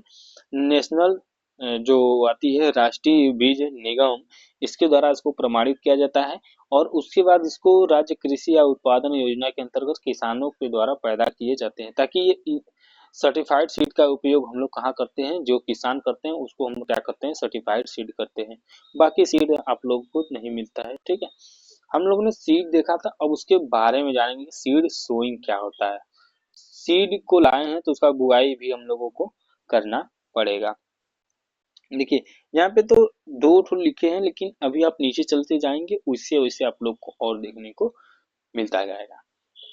नेशनल जो आती है राष्ट्रीय बीज निगम, इसके द्वारा इसको प्रमाणित किया जाता है। और उसके बाद इसको राज्य कृषि या उत्पादन योजना के अंतर्गत किसानों के द्वारा पैदा किए जाते हैं, ताकि ये सर्टिफाइड सीड का उपयोग हम लोग कहाँ करते हैं, जो किसान करते हैं उसको हम लोग क्या करते हैं, सर्टिफाइड सीड करते हैं। बाकी सीड आप लोग को नहीं मिलता है। ठीक है, हम लोगों ने सीड देखा था, अब उसके बारे में जानेंगे सीड सोइंग क्या होता है। सीड को लाए हैं तो उसका बुआई भी हम लोगों को करना पड़ेगा। देखिए, यहाँ पे तो दो ठो लिखे हैं, लेकिन अभी आप नीचे चलते जाएंगे उससे वैसे आप लोग को और देखने को मिलता जाएगा।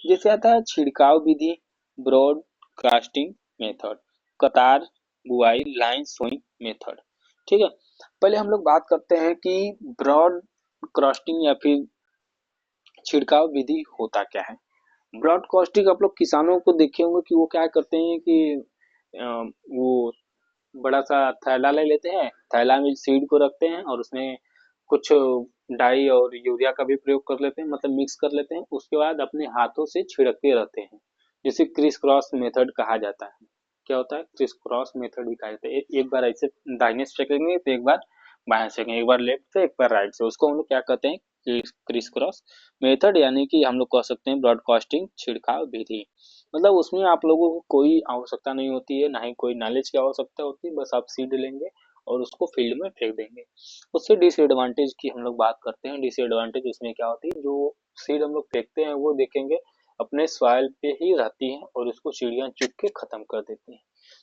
जैसे आता है छिड़काव विधि, ब्रॉड कास्टिंग मेथड, कतार बुआई, लाइन सोइंग मेथड। ठीक है, पहले हम लोग बात करते हैं कि ब्रॉड क्रॉस्टिंग या फिर छिड़काव विधि होता क्या है। ब्रॉडकास्टिंग आप लोग किसानों को देखे होंगे कि वो क्या करते हैं कि वो बड़ा सा थैला ले लेते हैं, थैला में सीड को रखते हैं और उसमें कुछ डाई और यूरिया का भी प्रयोग कर लेते हैं, मतलब मिक्स कर लेते हैं। उसके बाद अपने हाथों से छिड़कते रहते हैं, जिसे क्रिस क्रॉस मेथड कहा जाता है। क्या होता है? क्रिस क्रॉस मेथड भी कहा जाता है। एक बार ऐसे दाहिने से फेंकेंगे तो एक बार बाएं से फेंकेंगे, एक बार लेफ्ट से एक बार राइट से, उसको हम लोग क्या कहते हैं, क्रिस क्रॉस मेथड, यानी कि हम लोग कह सकते हैं ब्रॉडकास्टिंग छिड़काव विधि। मतलब उसमें आप लोगों को कोई आवश्यकता नहीं होती है, ना ही कोई नॉलेज की आवश्यकता होती है, बस आप सीड लेंगे और उसको फील्ड में फेंक देंगे। उससे डिसएडवांटेज की हम लोग बात करते हैं। डिसएडवांटेज उसमें क्या होती है, जो सीड हम लोग फेंकते हैं वो देखेंगे अपने सॉइल पे ही रहती है और उसको चिड़िया चुग के खत्म कर देती है।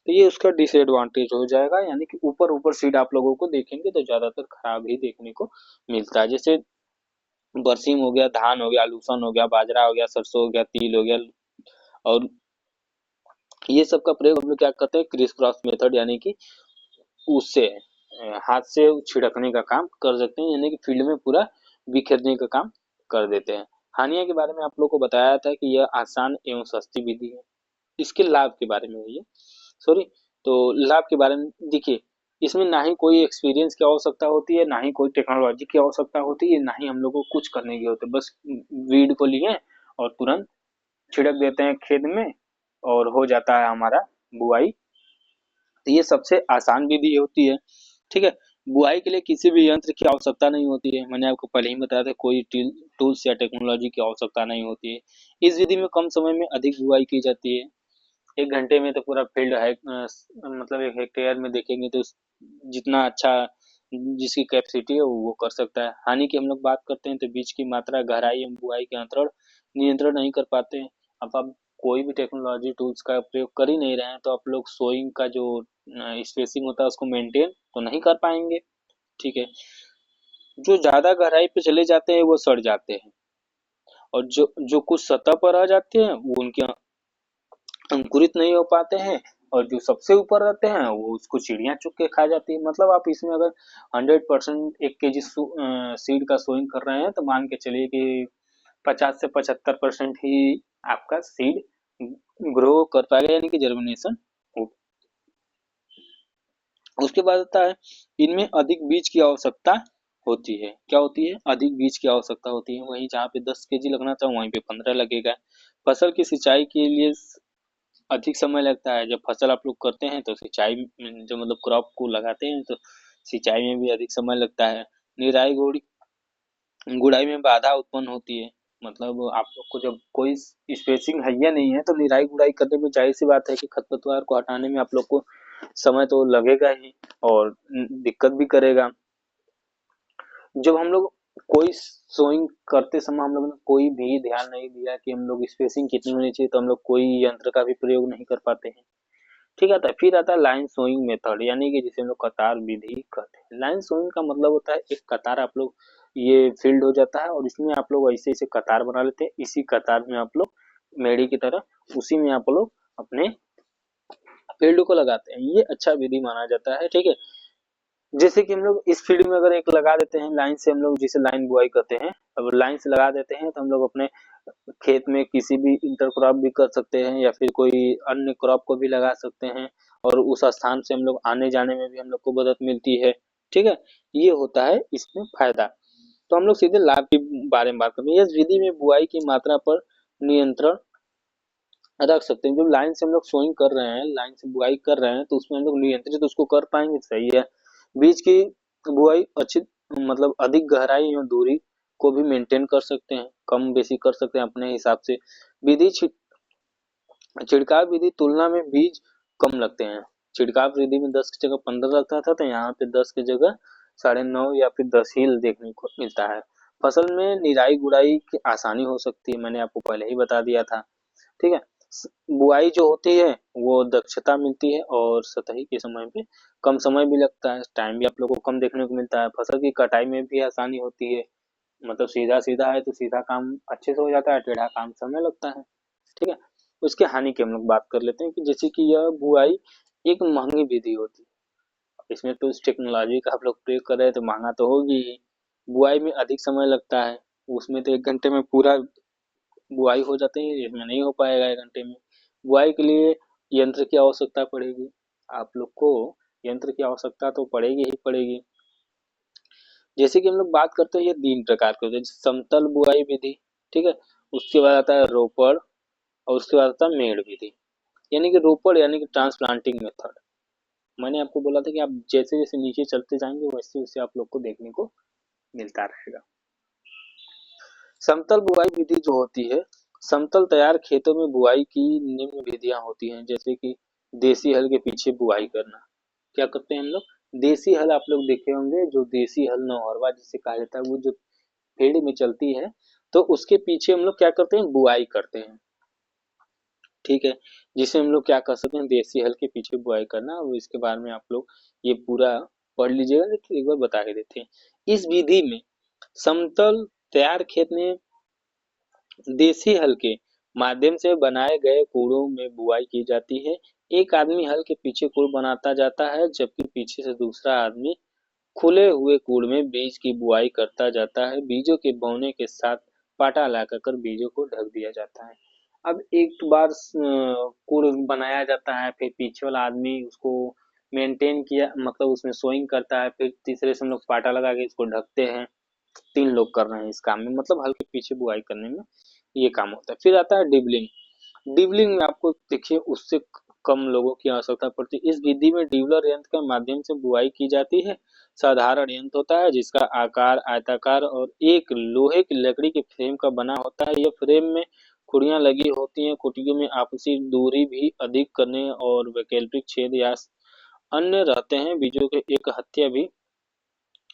तो ये उसका डिसएडवांटेज हो जाएगा, यानी कि ऊपर ऊपर सीड आप लोगों को देखेंगे तो ज्यादातर खराब ही देखने को मिलता है। जैसे बरसीम हो गया, धान हो गया, लूसन हो गया, बाजरा हो गया, सरसों हो गया, तिल हो गया, और ये सब का प्रयोग हम लोग क्या करते हैं, क्रिस क्रॉस मेथड, यानी कि उससे हाथ से छिड़कने का काम कर सकते हैं, यानी कि फील्ड में पूरा बिखेरने का काम कर देते हैं। हानिया के बारे में आप लोग को बताया था कि यह आसान एवं सस्ती विधि है। इसके लाभ के बारे में ये सॉरी तो लाभ के बारे में देखिए, इसमें ना ही कोई एक्सपीरियंस की आवश्यकता होती है, ना ही कोई टेक्नोलॉजी की आवश्यकता होती है, ना ही हम लोग को कुछ करने की होती है। बस वीड को लिए और तुरंत छिड़क देते हैं खेत में और हो जाता है हमारा बुआई। तो ये सबसे आसान विधि होती है। ठीक है, बुआई के लिए किसी भी यंत्र की आवश्यकता नहीं होती है, मैंने आपको पहले ही बताया था, कोई टूल्स या टेक्नोलॉजी की आवश्यकता नहीं होती है। इस विधि में कम समय में अधिक बुआई की जाती है। 1 घंटे में तो पूरा फील्ड है, मतलब 1 हेक्टेयर में देखेंगे तो जितना अच्छा जिसकी कैपेसिटी है वो कर सकता है। हानि की हम लोग बात करते हैं तो बीज की मात्रा, गहराई एवं बुआई के अंतरण नियंत्रण नहीं कर पाते हैं। अब आप कोई भी टेक्नोलॉजी टूल्स का प्रयोग कर ही नहीं रहे हैं तो आप लोग सोइंग का जो स्पेसिंग होता है उसको मेंटेन तो नहीं कर पाएंगे। ठीक है, जो ज्यादा गहराई पे चले जाते हैं वो सड़ जाते हैं, और जो जो कुछ सतह पर आ जाते हैं वो उनके अंकुरित नहीं हो पाते हैं, और जो सबसे ऊपर रहते हैं वो उसको चिड़िया चुग के खा जाती है। मतलब आप इसमें अगर 100% 1 केजी सीड का सोइंग कर रहे हैं तो मान के चलिए कि 50 से 75% ही आपका सीड ग्रो कर पाएगा, यानी कि जर्मिनेशन हो। उसके बाद आता है, इनमें अधिक बीज की आवश्यकता होती है। क्या होती है? अधिक बीज की आवश्यकता होती है। वहीं जहाँ पे 10 kg लगना था वहीं पे 15 लगेगा। फसल की सिंचाई के लिए अधिक समय लगता है। जब फसल आप लोग करते हैं तो सिंचाई जो मतलब क्रॉप को लगाते हैं तो सिंचाई में भी अधिक समय लगता है। निराई गुड़ाई में बाधा उत्पन्न होती है। मतलब आप लोग को जब कोई स्पेसिंग हैया नहीं है तो निराई गुड़ाई करने में जाहिर सी बात है कि खरपतवार को हटाने में आप लोग को समय तो लगेगा ही और दिक्कत भी करेगा। जब हम लोग कोई सोइंग करते समय हम लोगों ने कोई भी ध्यान नहीं दिया कि हम लोग स्पेसिंग कितनी होनी चाहिए, तो हम लोग कोई यंत्र का भी प्रयोग नहीं कर पाते हैं। ठीक आता है। फिर आता है लाइन सोइंग मेथड, यानी कि जिसे हम लोग कतार विधि कहते हैं। लाइन सोइंग का मतलब होता है एक कतार आप लोग ये फील्ड हो जाता है और इसमें आप लोग ऐसे ऐसे कतार बना लेते हैं। इसी कतार में आप लोग मेढ़ी की तरह उसी में आप लोग अपने फील्ड को लगाते हैं। ये अच्छा विधि माना जाता है। ठीक है। जैसे कि हम लोग इस फील्ड में अगर एक लगा देते हैं लाइन से, हम लोग जिसे लाइन बुआई करते हैं, अब लाइन से लगा देते हैं तो हम लोग अपने खेत में किसी भी इंटर क्रॉप भी कर सकते हैं या फिर कोई अन्य क्रॉप को भी लगा सकते हैं और उस स्थान से हम लोग आने जाने में भी हम लोग को मदद मिलती है। ठीक है। ये होता है इसमें फायदा। तो हम लोग सीधे लाभ के बारे में बात करते हैं। इस विधि में बुआई की मात्रा पर नियंत्रण रख सकते हैं। जब लाइन से हम लोग सोइंग कर रहे हैं, लाइन से बुआई कर रहे हैं तो उसमें हम लोग नियंत्रित उसको कर पाएंगे, सही है। बीज की बुआई अच्छी मतलब अधिक गहराई एवं दूरी को भी मेंटेन कर सकते हैं, कम बेसी कर सकते हैं अपने हिसाब से। विधि छिड़काव विधि तुलना में बीज कम लगते हैं। छिड़काव विधि में 10 की जगह 15 लगता था तो यहाँ पे 10 की जगह 9.5 या फिर 10 ही देखने को मिलता है। फसल में निराई गुड़ाई की आसानी हो सकती है, मैंने आपको पहले ही बता दिया था। ठीक है। बुआई जो होती है वो दक्षता मिलती है और सतही के समय पे कम समय भी लगता है, टाइम भी आप लोगों को कम देखने को मिलता है। फसल की कटाई में भी आसानी होती है। मतलब सीधा सीधा है तो सीधा काम अच्छे से हो जाता है, टेढ़ा काम समय लगता है। ठीक है। उसके हानि की हम लोग बात कर लेते हैं कि जैसे कि यह बुआई एक महंगी विधि होती है। इसमें तो इस टेक्नोलॉजी का आप लोग प्रयोग कर रहे हैं तो महंगा तो होगी ही। बुआई में अधिक समय लगता है। उसमें तो 1 घंटे में पूरा बुआई हो जाती है, इसमें नहीं हो पाएगा 1 घंटे में। बुआई के लिए यंत्र की आवश्यकता पड़ेगी। आप लोग को यंत्र की आवश्यकता तो पड़ेगी ही पड़ेगी। जैसे कि हम लोग बात करते हैं ये 3 प्रकार के होते हैं। समतल बुआई विधि, ठीक है। उसके बाद आता है रोपड़ और उसके बाद आता है मेड़ विधि। यानी कि रोपड़ यानी कि ट्रांसप्लांटिंग मेथड। मैंने आपको बोला था कि आप जैसे जैसे नीचे चलते जाएंगे वैसे वैसे आप लोग को देखने को मिलता रहेगा। समतल बुआई विधि जो होती है, समतल तैयार खेतों में बुआई की निम्न विधियां होती हैं। जैसे कि देसी हल के पीछे बुआई करना। क्या करते हैं हम लोग? देसी हल आप लोग देखे होंगे, जो देसी हल नौहरवा जिसे कहा जाता है, वो जो पेड़ में चलती है तो उसके पीछे हम लोग क्या करते हैं? बुआई करते हैं। ठीक है। जिसे हम लोग क्या कर सकते हैं? देसी हल के पीछे बुआई करना। और इसके बारे में आप लोग ये पूरा पढ़ लीजिएगा, लेकिन एक बार बता के देते हैं। इस विधि में समतल तैयार खेत में देसी हल के माध्यम से बनाए गए कूड़ों में बुआई की जाती है। एक आदमी हल के पीछे कूड़ बनाता जाता है जबकि पीछे से दूसरा आदमी खुले हुए कूड़ में बीज की बुआई करता जाता है। बीजों के बोने के साथ पाटा लगाकर बीजों को ढक दिया जाता है। अब एक बार कूड़ बनाया जाता है, फिर पीछे वाला आदमी उसको मेंटेन किया, मतलब उसमें सोइंग करता है, फिर तीसरे से हम लोग पाटा लगा के इसको ढकते हैं। 3 लोग कर रहे हैं इस काम में, मतलब हल के पीछे बुआई करने में ये काम होता है। फिर आता है डिबलिंग। डिबलिंग में आपको देखिए उससे कम लोगों की आवश्यकता पड़ती है। इस विधि में डिबलर यंत्र के माध्यम से बुआई की जाती है। साधारण यंत्र होता है जिसका आकार आयताकार और एक लोहे की लकड़ी के फ्रेम का बना होता है। यह फ्रेम में कुड़ियां लगी होती हैं। कुटियों में आपसी दूरी भी अधिक करने और वैकल्पिक छेद या अन्य रहते हैं। बीजों के एक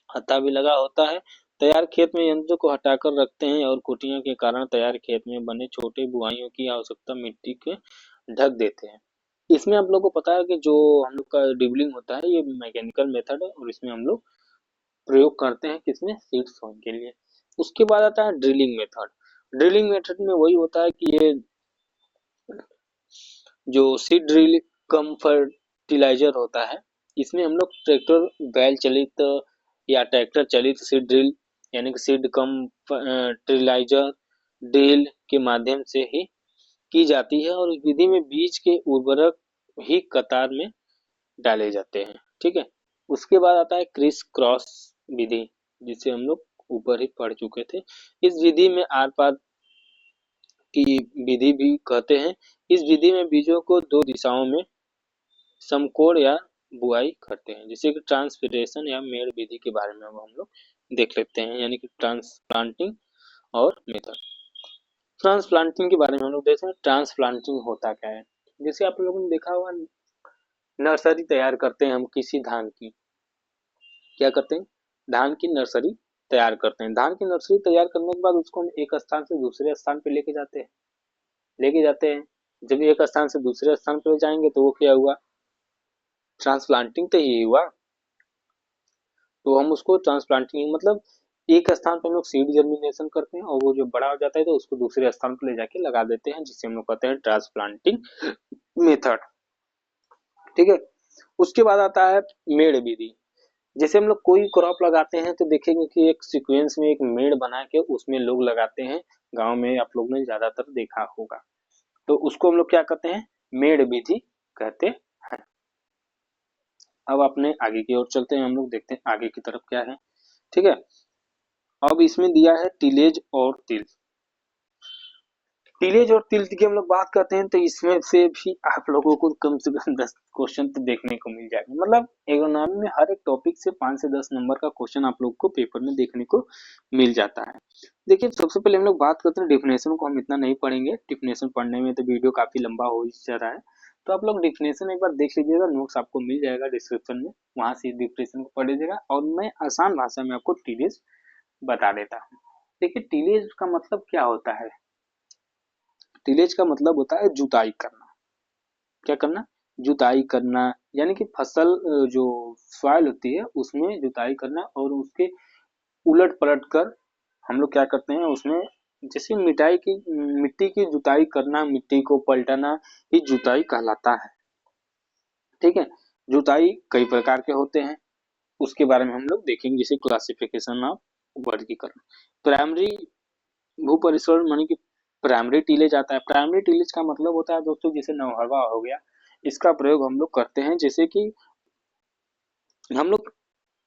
हत्था भी लगा होता है। तैयार खेत में यंत्र को हटाकर रखते हैं और कुटियों के कारण तैयार खेत में बने छोटे बुआइयों की आवश्यकता मिट्टी के ढक देते हैं। इसमें आप लोग को पता है कि जो हम लोग का डिबलिंग होता है ये मैकेनिकल मेथड है और इसमें हम लोग प्रयोग करते हैं किसमें? सीड सोइंग के लिए। उसके बाद आता है ड्रिलिंग मेथड। ड्रिलिंग मेथड में वही होता है कि ये जो सीड ड्रिल कम फर्टिलाइजर होता है, इसमें हम लोग ट्रैक्टर बैल चलित या ट्रैक्टर चलित सीड ड्रिल यानी कि सीड कम फर्टिलाइजर ड्रिल के माध्यम से ही की जाती है और इस विधि में बीज के उर्वरक ही कतार में डाले जाते हैं। ठीक है। उसके बाद आता है क्रिस क्रॉस विधि। जिसे हम लोग ऊपर ही पढ़ चुके थे। इस विधि में आर पार की विधि भी कहते हैं। इस विधि में बीजों को दो दिशाओं में समकोण या बुआई करते हैं, जैसे कि ट्रांसपिरेशन या मेड़ विधि के बारे में अब हम लोग देख लेते हैं, यानी कि ट्रांसप्लांटिंग और मेथड। ट्रांसप्लांटिंग के बारे में हम लोग देखते हैं। ट्रांसप्लांटिंग होता क्या है? जैसे आप लोगों ने देखा होगा, नर्सरी तैयार करते हैं हम किसी धान की। क्या करते हैं? धान की नर्सरी तैयार करते हैं। धान की नर्सरी तैयार करने के बाद उसको हम एक स्थान से दूसरे स्थान पे लेके जाते हैं। जब एक स्थान से दूसरे स्थान पे जाएंगे तो वो क्या हुआ? ट्रांसप्लांटिंग तो ही हुआ। तो हम उसको ट्रांसप्लांटिंग मतलब एक स्थान पे हम लोग सीड जर्मिनेशन करते हैं और वो जो बड़ा हो जाता है तो उसको दूसरे स्थान पर ले जाके लगा देते हैं, जिसे हम लोग कहते हैं ट्रांसप्लांटिंग मेथड। ठीक है। उसके बाद आता है मेड़ विधि। जैसे हम लोग कोई क्रॉप लगाते हैं तो देखेंगे कि एक सीक्वेंस में एक मेड़ बना के उसमें लोग लगाते हैं। गांव में आप लोग ने ज्यादातर देखा होगा। तो उसको हम लोग क्या कहते हैं? मेड़ विधि कहते हैं। अब अपने आगे की ओर चलते हैं, हम लोग देखते हैं आगे की तरफ क्या है। ठीक है। अब इसमें दिया है टिलेज और तिल। टिलेज और तिल की हम लोग बात करते हैं तो इसमें से भी आप लोगों को कम से कम 10 क्वेश्चन तो देखने को मिल जाएगा। मतलब एग्रोनॉमी में हर एक टॉपिक से 5 से 10 नंबर का क्वेश्चन आप लोग को पेपर में देखने को मिल जाता है। देखिए, सबसे पहले हम लोग बात करते हैं डिफिनेशन को। हम इतना नहीं पढ़ेंगे, डिफिनेशन पढ़ने में तो वीडियो काफी लंबा हो जा रहा है। तो आप लोग डिफिनेशन एक बार देख लीजिएगा, नोट्स आपको मिल जाएगा डिस्क्रिप्शन में, वहां से डिफिनेशन को पढ़ लीजिएगा और मैं आसान भाषा में आपको टिलेज बता देता हूँ। देखिए, टिलेज का मतलब क्या होता है? टिलेज का मतलब होता है जुताई करना। क्या करना? जुताई करना, यानी कि फसल जो सॉइल होती है उसमें जुताई करना और उसके उलट पलट कर हम लोग क्या करते हैं उसमें, जैसे मिट्टी की जुताई करना, मिट्टी को पलटना, ये जुताई कहलाता है। ठीक है। जुताई कई प्रकार के होते हैं, उसके बारे में हम लोग देखेंगे, जैसे क्लासिफिकेशन ऑफ वर्गीकरण। प्राइमरी भू परिसर मानी कि प्राइमरी टीलेज आता है। प्राइमरी टीलेज का मतलब होता है दोस्तों, जैसे नौहरवा हो गया, इसका प्रयोग हम लोग करते हैं। जैसे कि हम लोग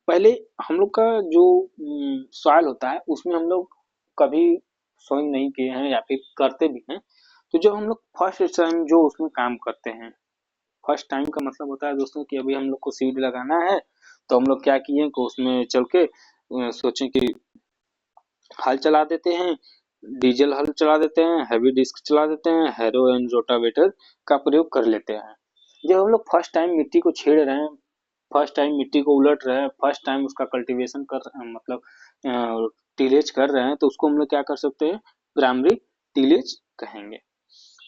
पहले हम लोग का जो सॉइल होता है उसमें हम लोग कभी सोइंग नहीं किए हैं या फिर करते भी हैं। तो जब हम लोग फर्स्ट टाइम जो उसमें काम करते हैं, फर्स्ट टाइम का मतलब होता है दोस्तों कि अभी हम लोग को सीड लगाना है, तो हम लोग क्या किए कि उसमें चल के सोचें कि हल चला देते हैं, डीजल हल चला देते हैं, हैवी डिस्क चला देते हैं, हैरो एंड रोटावेटर का प्रयोग कर लेते हैं। जब हम लोग फर्स्ट टाइम मिट्टी को छेड़ रहे हैं, फर्स्ट टाइम मिट्टी को उलट रहे हैं, फर्स्ट टाइम उसका कल्टीवेशन कर मतलब टिलेज कर रहे हैं, तो उसको हम लोग क्या कर सकते हैं? प्राइमरी टिलेज कहेंगे।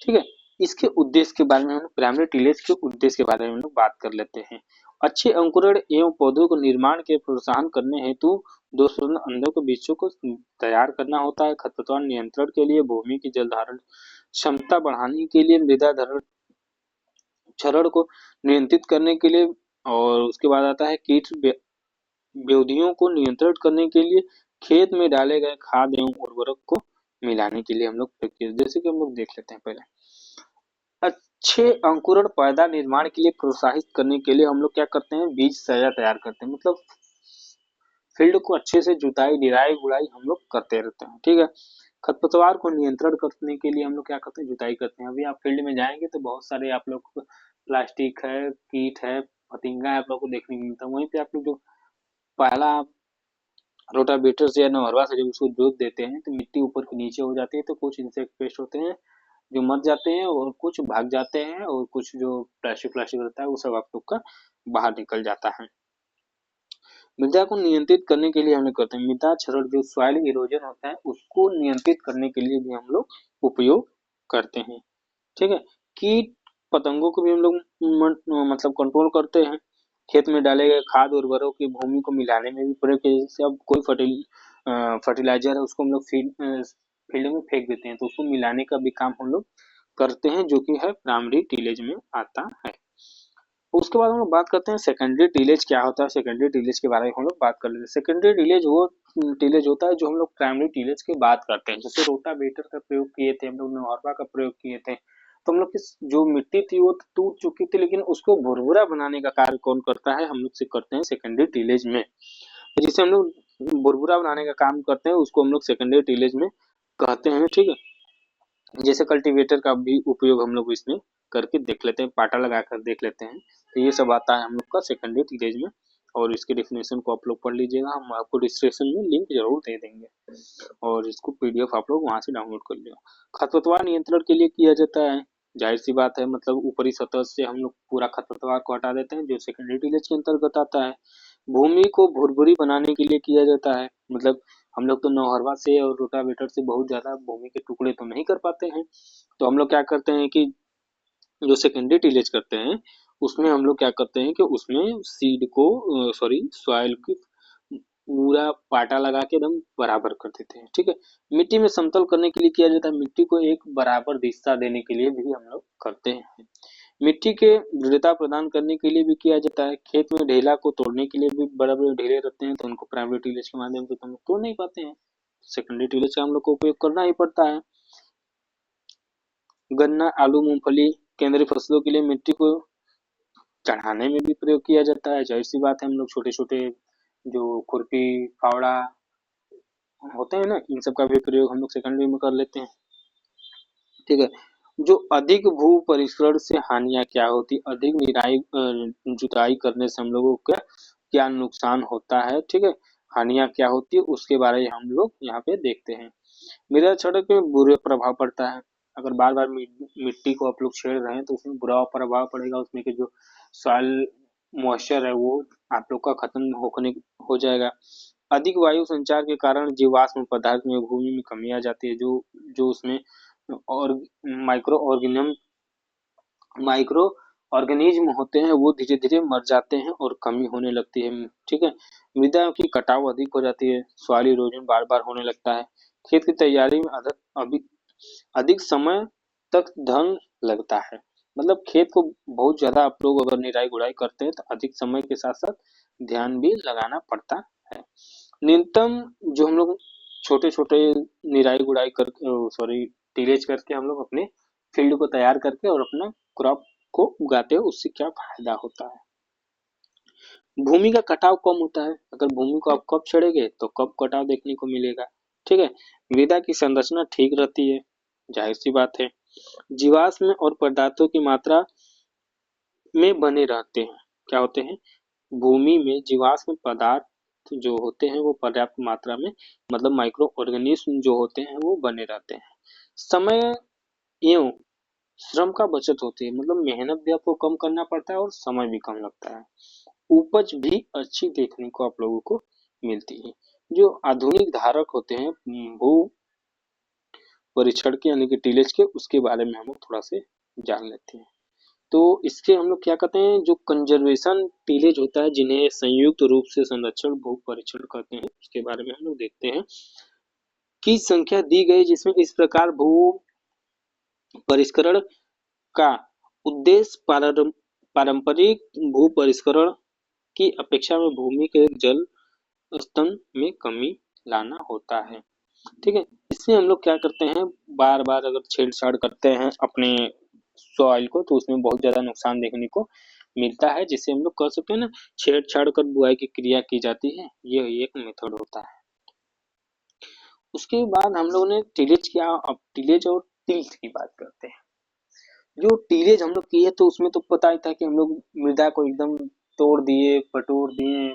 ठीक है। इसके उद्देश्य के बारे में हम प्राइमरी टिलेज के उद्देश्य के बारे में हम लोग बात कर लेते हैं। अच्छे अंकुरण एवं पौधों को निर्माण के प्रोत्साहन करने हेतु दो स्वतंत्र अंडों के बीजों को तैयार करना होता है। खरपतवार नियंत्रण के लिए, भूमि की जल धारण क्षमता बढ़ाने के लिए, मृदा धरण क्षरण को नियंत्रित करने के लिए, और उसके बाद आता है कीट व्याधियों को नियंत्रित करने के लिए, खेत में डाले गए खाद एवं उर्वरक को मिलाने के लिए हम लोग, जैसे कि हम लोग देख लेते हैं पहले। अच्छे अंकुरण पैदा निर्माण के लिए प्रोत्साहित करने के लिए हम लोग क्या करते हैं? बीज सैया तैयार करते हैं। मतलब फील्ड को अच्छे से जुताई, निराई गुड़ाई हम लोग करते रहते हैं। ठीक है। खरपतवार को नियंत्रण करने के लिए हम लोग क्या करते हैं? जुताई करते हैं। अभी आप फील्ड में जाएंगे तो बहुत सारे आप लोग प्लास्टिक है, कीट है, फतिंगा है, आप लोग को देखने को मिलता है। वहीं पे आप लोग जो पहला रोटावेटर से या नौहरवा से जब उसको जोत देते हैं तो मिट्टी ऊपर के नीचे हो जाती है, तो कुछ इंसेक्ट पेस्ट होते हैं जो मर जाते हैं और कुछ भाग जाते हैं और कुछ जो प्लास्टिक प्लास्टिक रहता है वो सब आप लोग का बाहर निकल जाता है। मृदा को नियंत्रित करने के लिए हम लोग करते हैं मृदा क्षरण, जो सॉइल इरोजन होता है उसको नियंत्रित करने के लिए भी हम लोग उपयोग करते हैं। ठीक है। कीट पतंगों को भी हम लोग मतलब कंट्रोल करते हैं। खेत में डाले गए खाद उर्वरकों की भूमि को मिलाने में भी प्रयोग किया। जैसे अब कोई फर्टिलाइजर है उसको हम लोग फील्ड में फेंक देते हैं, तो उसको मिलाने का भी काम हम लोग करते हैं, जो कि है प्राइमरी टीलेज में आता है। उसके बाद हम लोग बात करते हैं सेकेंडरी टीलेज क्या होता है। सेकेंडरी टीलेज के बारे में हम लोग बात कर लेते हैं। सेकेंडरी टीलेज वो टीलेज होता है जो हम लोग प्राइमरी टीलेज की बात करते हैं। जैसे रोटावेटर का प्रयोग किए थे हम लोग, नौहरवा का प्रयोग किए थे, तो हम लोग की जो मिट्टी थी वो टूट चुकी थी, लेकिन उसको भुरभुरा बनाने का कार्य कौन करता है? हम लोग से करते हैं सेकेंडरी टीलेज में, जिसे हम लोग बुरबुरा बनाने का काम करते हैं, उसको हम लोग सेकेंडरी टिलेज में कहते हैं। ठीक है, जैसे कल्टीवेटर का भी उपयोग हम लोग इसमें करके देख लेते हैं, पाटा लगाकर देख लेते हैं। तो ये सब आता है हम लोग का सेकेंडरी टिलेज में, और इसके डेफिनेशन को आप लोग पढ़ लीजिएगा, हम आपको डिस्क्रिप्शन में लिंक जरूर दे देंगे, और इसको पीडीएफ आप लोग वहां से डाउनलोड कर लियो। खरपतवार नियंत्रण के लिए किया जाता है, जाहिर सी बात है, मतलब ऊपरी सतह से हम लोग पूरा खरपतवार को हटा देते हैं, जो सेकेंडरी टिलेज के अंतर्गत आता है। भूमि को भुरभुरी बनाने के लिए किया जाता है, मतलब हम लोग तो नौहरवा से और रोटावेटर से बहुत ज्यादा भूमि के टुकड़े तो नहीं कर पाते हैं, तो हम लोग क्या करते हैं कि जो सेकेंडरी टिलेज करते हैं उसमें हम लोग क्या करते हैं कि उसमें सीड को सॉरी सॉइल की पूरा पाटा लगा के एकदम बराबर कर देते हैं। ठीक है, मिट्टी में समतल करने के लिए किया जाता है, मिट्टी को एक बराबर दिशा देने के लिए भी हम लोग करते हैं। मिट्टी के दृढ़ता प्रदान करने के लिए भी किया जाता है, खेत में ढेला को तोड़ने के लिए भी बड़े बड़े ढेले रहते हैं, तो उनको प्राइमरी टिलेज के माध्यम से तो हम लोग तोड़ नहीं पाते हैं, सेकेंडरी टिलेज का हम लोग को उपयोग करना ही पड़ता है। गन्ना, आलू, मूंगफली, केंद्रीय फसलों के लिए मिट्टी को चढ़ाने में भी प्रयोग किया जाता है, जाहिर सी बात है, हम लोग छोटे छोटे जो खुरपी फावड़ा होते हैं ना, इन सब का भी प्रयोग हम लोग सेकेंडरी में कर लेते हैं। ठीक है, जो अधिक भू परिष्करण से हानियां क्या होती, अधिक निराई जुताई करने से हम लोगों का क्या नुकसान होता है, ठीक है, हानियां क्या होती है, उसके बारे में हम लोग यहाँ पे देखते हैं। मृदा क्षरण के बुरे प्रभाव पड़ता है, अगर बार बार मिट्टी को आप लोग छेड़ रहे हैं तो उसमें बुरा प्रभाव पड़ेगा, उसमें के जो सॉइल मॉइस्चर है वो आप लोग का खत्म होने हो जाएगा। अधिक वायु संचार के कारण जीवाश्म पदार्थ में भूमि में कमी आ जाती है, जो जो उसमें और माइक्रो ऑर्गेनिज्म माइक्रो ऑर्गेनिज्म होते हैं वो धीरे धीरे मर जाते हैं और कमी होने लगती है। ठीक है, मृदा की कटाव अधिक हो जाती है, सॉइल इरोजन बार बार होने लगता है, खेत की तैयारी में अभी अधिक समय तक धन लगता है, मतलब खेत को बहुत ज्यादा आप लोग अगर निराई गुड़ाई करते हैं तो अधिक समय के साथ साथ ध्यान भी लगाना पड़ता है। न्यूनतम जो हम लोग छोटे छोटे निराई गुड़ाई करके सॉरी टिलेज करके हम लोग अपने फील्ड को तैयार करके और अपना क्रॉप को उगाते हैं, उससे क्या फायदा होता है। भूमि का कटाव कम होता है, अगर भूमि को आप कब छेड़ेंगे तो कब कटाव देखने को मिलेगा। ठीक है, मृदा की संरचना ठीक रहती है, जाहिर सी बात है, जीवाश्म और पदार्थों की मात्रा में बने रहते हैं, क्या होते हैं, भूमि में जीवाश्म पदार्थ जो होते हैं वो पर्याप्त मात्रा में, मतलब माइक्रो ऑर्गेनिज्म जो होते हैं वो बने रहते हैं। समय एवं श्रम का बचत होती है, मतलब मेहनत भी आपको कम करना पड़ता है और समय भी कम लगता है। उपज भी अच्छी देखने को आप लोगों को मिलती है। जो आधुनिक धारक होते हैं भू परीक्षण के यानी कि टिलेज के, उसके बारे में हम लोग थोड़ा से जान लेते हैं। तो इसके हम लोग क्या कहते हैं, जो कंजर्वेशन टिलेज होता है जिन्हें संयुक्त रूप से संरक्षण भू परीक्षण कहते हैं, उसके बारे में हम लोग देखते हैं। की संख्या दी गई जिसमें इस प्रकार भू परिष्करण का उद्देश्य पारंपरिक भू परिष्करण की अपेक्षा में भूमि के जल स्तर में कमी लाना होता है। ठीक है, इसमें हम लोग क्या करते हैं, बार बार अगर छेड़छाड़ करते हैं अपने सॉइल को तो उसमें बहुत ज्यादा नुकसान देखने को मिलता है, जिसे हम लोग कह सकते हैं ना, छेड़छाड़ कर बुआई की क्रिया की जाती है, ये एक मेथड होता है। उसके बाद हम लोगों ने टिलेज किया, अब टिलेज और टिल्थ की बात करते हैं। जो टिलेज हम लोग किए तो उसमें तो पता ही था कि हम लोग मृदा को एकदम तोड़ दिए, पटोर दिए,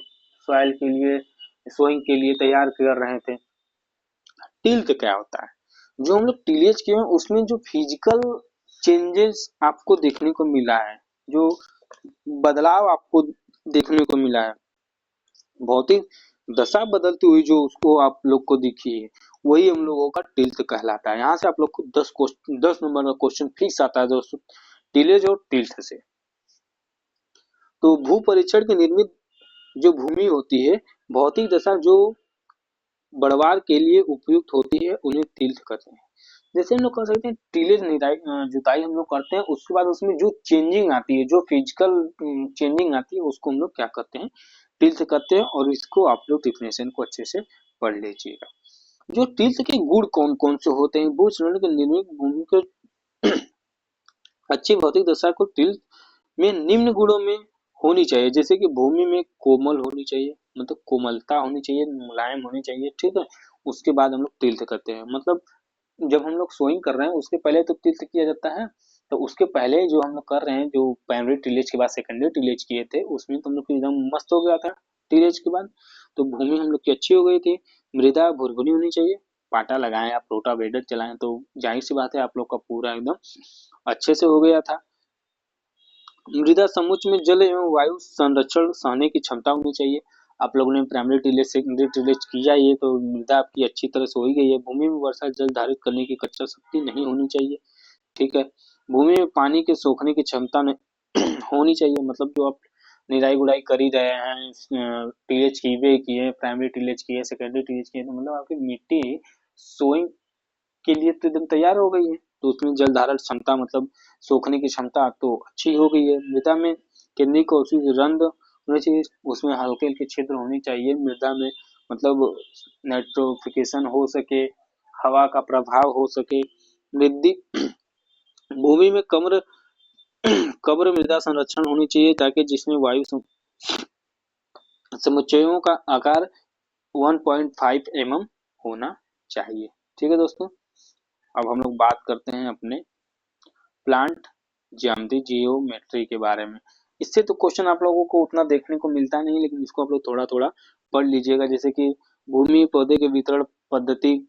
सॉइल के लिए सोइंग के लिए तैयार कर रहे थे। टिल्थ क्या होता है, जो हम लोग टिलेज किए हैं उसमें जो फिजिकल चेंजेस आपको देखने को मिला है, जो बदलाव आपको देखने को मिला है, भौतिक दशा बदलती हुई जो उसको आप लोग को दिखी है, वही हम लोगों का टिल्थ कहलाता है। यहाँ से आप लोग को 10 नंबर का क्वेश्चन फिक्स आता है दोस्तों, टिलेज और टिल्थ से। तो भू परीक्षण की निर्मित जो भूमि होती है, भौतिक दशा जो बढ़वार के लिए उपयुक्त होती है, उन्हें टिल्थ कहते हैं। जैसे हम लोग कह सकते हैं टिलेज जुताई हम लोग करते हैं, उसके बाद उसमें जो चेंजिंग आती है, जो फिजिकल चेंजिंग आती है, उसको हम लोग क्या करते हैं, टिल्थ करते हैं, और इसको आप लोग डिफिनेशन को अच्छे से पढ़ लीजिएगा। जो टिल्थ के गुण कौन कौन से होते हैं, भू क्षरण के निर्मित भूमि के अच्छी भौतिक दशा को टिल्थ में निम्न गुणों में होनी चाहिए, जैसे कि भूमि में कोमल होनी चाहिए, मतलब कोमलता होनी चाहिए, मुलायम होनी चाहिए, ठीक है। उसके बाद हम लोग तिल्थ करते हैं, मतलब जब हम लोग सोइंग कर रहे हैं उसके पहले तो तिल्थ किया जाता है। तो उसके पहले जो हम लोग कर रहे हैं, जो प्राइमरी टिलेज के बाद सेकेंडरी टिलेज किए थे, उसमें तो हम लोग एकदम मस्त हो गया था टिलेज के बाद। तो भूमि हम लोग की अच्छी हो गई थी, मृदा भुरभुरी होनी चाहिए। पाटा लगाएं आप, रोटावेटर चलाएं, तो जाहिर सी बात है आप लोग का पूरा एकदम अच्छे से हो गया था। मृदा समुच्च में जल एवं वायु संरक्षण सहने की क्षमता होनी चाहिए। आप लोगों ने प्राइमरी टिलेज सेकेंडरी टिलेज किया, ये तो मृदा आपकी अच्छी तरह से हो ही गई है। भूमि में वर्षा जल धारित करने की कच्चा शक्ति नहीं होनी चाहिए, ठीक है। भूमि में पानी के सोखने की क्षमता में होनी चाहिए, मतलब जो आप निराई गुड़ाई कर ही रहे हैं, टीएच किए किए, प्राइमरी टीएच किए, सेकेंडरी टीएच किए, तो मतलब आपकी मिट्टी सोइंग के लिए तो एकदम तैयार हो गई है। तो उसमें जल धारण क्षमता, मतलब सोखने की क्षमता तो अच्छी हो गई है। मृदा में केंद्रीय कोशिश रंध्र होने चाहिए, उसमें हल्के हल्के छिद्र होने चाहिए मृदा में, मतलब नाइट्रोफिकेशन हो सके, हवा का प्रभाव हो सके। वृद्धि भूमि में कब्र कब्र मृदा संरक्षण होनी चाहिए, ताकि जिसमें वायु समुच्चयों का आकार 1.5 mm होना चाहिए, ठीक है दोस्तों। अब हम लोग बात करते हैं अपने प्लांट ज्यामिति जियोमेट्री के बारे में। इससे तो क्वेश्चन आप लोगों को उतना देखने को मिलता नहीं, लेकिन इसको आप लोग थोड़ा थोड़ा पढ़ लीजिएगा। जैसे कि भूमि पौधे के वितरण पद्धति,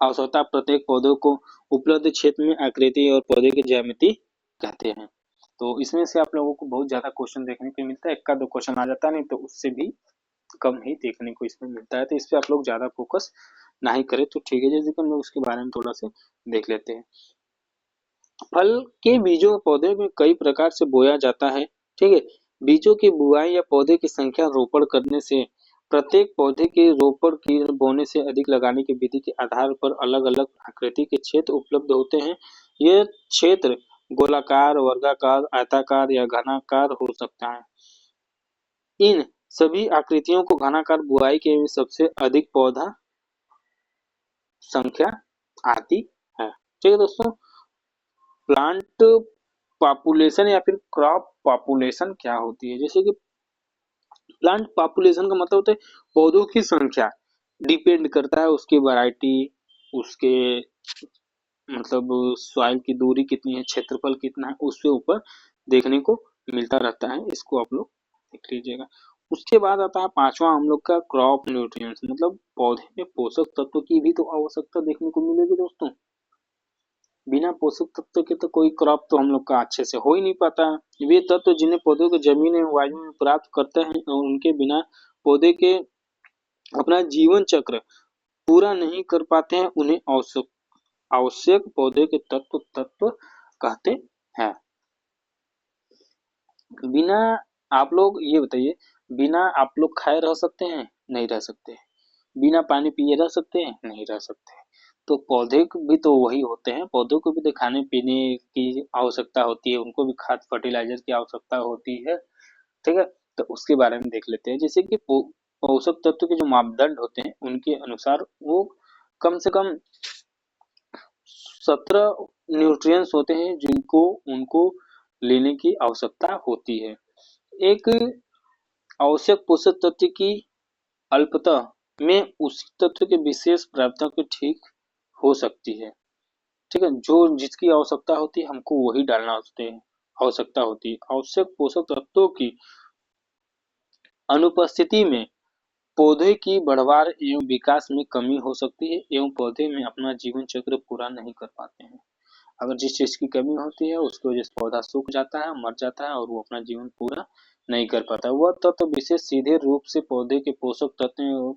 आवश्यकता प्रत्येक पौधों को उपलब्ध क्षेत्र में आकृति और पौधे की ज्यामिति कहते हैं। तो इसमें से आप लोगों को बहुत ज्यादा क्वेश्चन देखने को मिलता है, एक का दो क्वेश्चन आ जाता है, नहीं तो उससे भी कम ही देखने को इसमें मिलता है। तो इस पे आप लोग ज्यादा फोकस ना ही करें तो ठीक है। जैसे कि हम लोग उसके बारे में थोड़ा सा देख लेते हैं। फल के बीजों पौधे में कई प्रकार से बोया जाता है, ठीक है। बीजों की बुआई या पौधे की संख्या रोपण करने से, प्रत्येक पौधे के रोपण की बोने से अधिक लगाने की विधि के आधार पर अलग अलग आकृति के क्षेत्र उपलब्ध होते हैं। यह क्षेत्र गोलाकार, वर्गाकार, आयताकार या घनाकार हो सकता है। इन सभी आकृतियों को घनाकार बुआई के सबसे अधिक पौधा संख्या आती है, ठीक है दोस्तों। प्लांट पॉपुलेशन या फिर क्रॉप पॉपुलेशन क्या होती है? जैसे कि प्लांट पॉपुलेशन का मतलब होता है पौधों की संख्या, डिपेंड करता है उसकी वैरायटी, उसके मतलब सॉइल की दूरी कितनी है, क्षेत्रफल कितना है, उसके ऊपर देखने को मिलता रहता है। इसको आप लोग देख लीजिएगा। उसके बाद आता है पांचवा हम लोग का क्रॉप न्यूट्रिएंट्स, मतलब पौधे में पोषक तत्व की भी तो आवश्यकता देखने को मिलेगी दोस्तों। बिना पोषक तत्व के तो कोई क्रॉप तो हम लोग का अच्छे से हो ही नहीं पाता है। वे तत्व जिन्हें पौधों को जमीन एवं वायु में प्राप्त करते हैं और उनके बिना पौधे के अपना जीवन चक्र पूरा नहीं कर पाते हैं, उन्हें आवश्यक आवश्यक पौधे के तत्व तत्व कहते हैं। बिना, आप लोग ये बताइए, बिना आप लोग खाए रह सकते हैं? नहीं रह सकते। बिना पानी पिए रह सकते हैं? नहीं रह सकते। तो पौधे भी तो वही होते हैं, पौधों को भी तो खाने पीने की आवश्यकता होती है, उनको भी खाद फर्टिलाइजर की आवश्यकता होती है, ठीक है। तो उसके बारे में देख लेते हैं। जैसे कि पोषक तत्व के जो मापदंड होते हैं उनके अनुसार वो कम से कम 17 न्यूट्रिएंट्स होते हैं जिनको उनको लेने की आवश्यकता होती है। एक आवश्यक पोषक तत्व की अल्पता में उसी तत्व के विशेष प्राप्यता की ठीक हो सकती है, ठीक है। जो जिसकी आवश्यकता होती है हमको वही डालना होते हैं, आवश्यकता होती है। आवश्यक पोषक तत्वों की अनुपस्थिति में पौधे की बढ़वार एवं विकास में कमी हो सकती है एवं पौधे में अपना जीवन चक्र पूरा नहीं कर पाते हैं। अगर जिस चीज की कमी होती है उसकी वजह से पौधा सूख जाता है, मर जाता है और वो अपना जीवन पूरा नहीं कर पाता। वह तत्व विशेष सीधे रूप से पौधे के पोषक तत्वों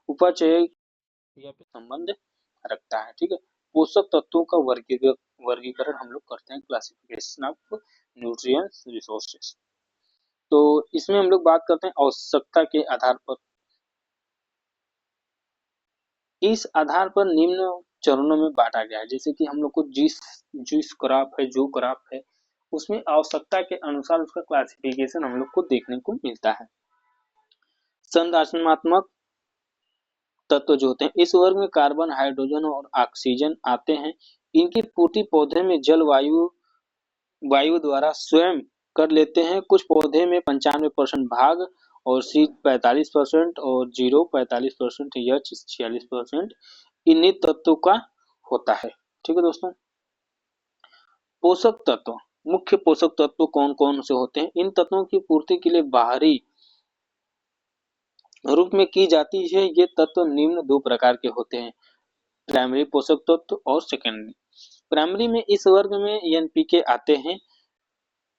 उपचय क्रिया पे संबंध रखता है, ठीक है। पोषक तत्वों का वर्गीकरण हम लोग करते हैं, क्लासिफिकेशन ऑफ न्यूट्रिएंट्स रिसोर्सेस। तो इसमें हम लोग बात करते हैं आवश्यकता के आधार पर। इस आधार पर निम्न चरणों में बांटा गया है। जैसे कि हम लोग को जिस जिस क्रॉप है, जो क्रॉप है, उसमें आवश्यकता के अनुसार उसका क्लासिफिकेशन हम लोग को देखने को मिलता है। संरचनात्मक तत्व जो होते हैं इस वर्ग में कार्बन, हाइड्रोजन और ऑक्सीजन आते हैं। इनकी पूर्ति पौधे में जल वायु वायु द्वारा स्वयं कर लेते हैं। कुछ पौधे में 95% भाग और सी 45% और जीरो 45%, एच 46% इन्हीं तत्वों का होता है। ठीक है दोस्तों। पोषक तत्व, मुख्य पोषक तत्व कौन कौन से होते हैं? इन तत्वों की पूर्ति के लिए बाहरी रूप में की जाती है। ये तत्व निम्न दो प्रकार के होते हैं, प्राइमरी पोषक तत्व और सेकेंडरी। प्राइमरी में इस वर्ग में एनपीके आते हैं।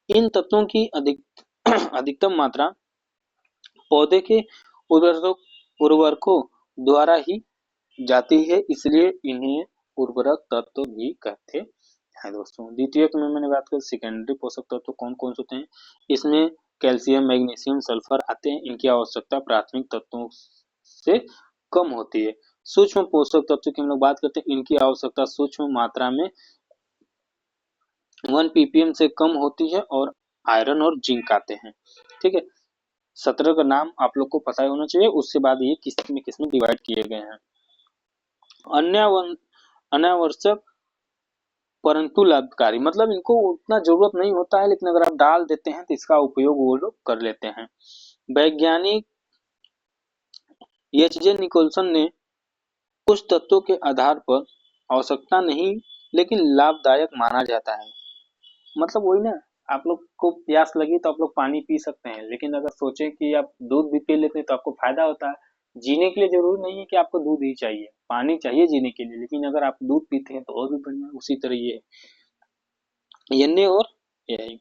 इन तत्वों की अधिकतम मात्रा पौधे के उर्वरकों द्वारा ही जाती है, इसलिए इन्हें उर्वरक तत्व भी कहते हैं दोस्तों। द्वितीयक में मैंने बात की सेकेंडरी पोषक तत्व कौन कौन से होते हैं। इसमें कैल्शियम, मैग्नीशियम, सल्फर आते हैं। इनकी आवश्यकता प्राथमिक तत्वों से कम होती है। सूक्ष्म पोषक तत्व की हम लोग बात करते हैं। इनकी आवश्यकता सूक्ष्म मात्रा में 1 ppm से कम होती है और आयरन और जिंक आते हैं। ठीक है। 17 का नाम आप लोग को पता होना चाहिए, उसके बाद ये किस में डिवाइड किए गए हैं। अनावश्यक परंतु लाभकारी, मतलब इनको उतना जरूरत नहीं होता है, लेकिन अगर आप डाल देते हैं तो इसका उपयोग वो लोग कर लेते हैं। वैज्ञानिक एच जे निकोलसन ने कुछ तत्वों के आधार पर आवश्यकता नहीं लेकिन लाभदायक माना जाता है। मतलब वही ना, आप लोग को प्यास लगी तो आप लोग पानी पी सकते हैं, लेकिन अगर सोचे कि आप दूध भी पी लेते हैं तो आपको फायदा होता है। जीने के लिए जरूरी नहीं है कि आपको दूध ही चाहिए, पानी चाहिए जीने के लिए, लेकिन अगर आप दूध पीते हैं तो और भी बढ़िया। उसी तरह ये एन और एआई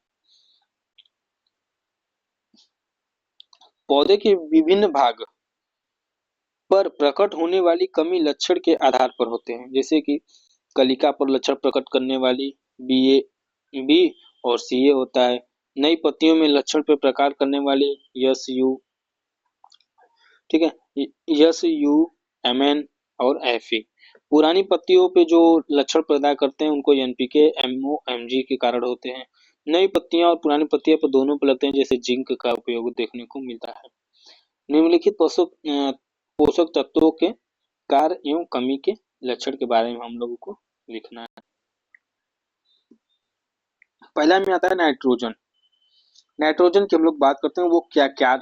पौधे के विभिन्न भाग पर प्रकट होने वाली कमी लक्षण के आधार पर होते हैं। जैसे कि कलिका पर लक्षण प्रकट करने वाली बी और सी होता है। नई पत्तियों में लक्षण पर प्रकार करने वाले यस यू, ठीक है, यस यू, एम एन और एफ ई। पुरानी पत्तियों पे जो लक्षण पैदा करते हैं उनको एनपीके, एमओ, एमजी के कारण होते हैं। नई पत्तियां और पुरानी पत्तियां पर दोनों पर लगते हैं, जैसे जिंक का उपयोग देखने को मिलता है। निम्नलिखित पोषक तत्वों के कार्य एवं कमी के लक्षण के बारे में हम लोगों को लिखना है। पहला में आता है नाइट्रोजन। नाइट्रोजन की हम लोग बात करते हैं, वो क्या क्या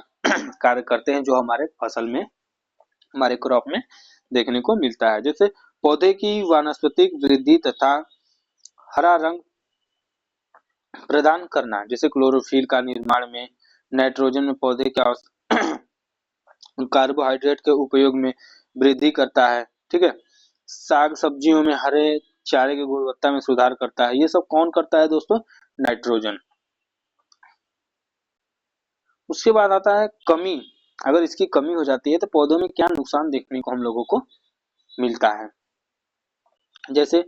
कार्य करते हैं जो हमारे फसल में, हमारे क्रॉप में देखने को मिलता है। जैसे पौधे की वानस्पतिक वृद्धि तथा हरा रंग प्रदान करना। जैसे क्लोरोफिल का निर्माण में नाइट्रोजन में पौधे के कार्बोहाइड्रेट के उपयोग में वृद्धि करता है। ठीक है। साग सब्जियों में हरे चारे की गुणवत्ता में सुधार करता है। ये सब कौन करता है दोस्तों? नाइट्रोजन। उसके बाद आता है कमी। अगर इसकी कमी हो जाती है तो पौधों में क्या नुकसान देखने को हम लोगों को मिलता है। जैसे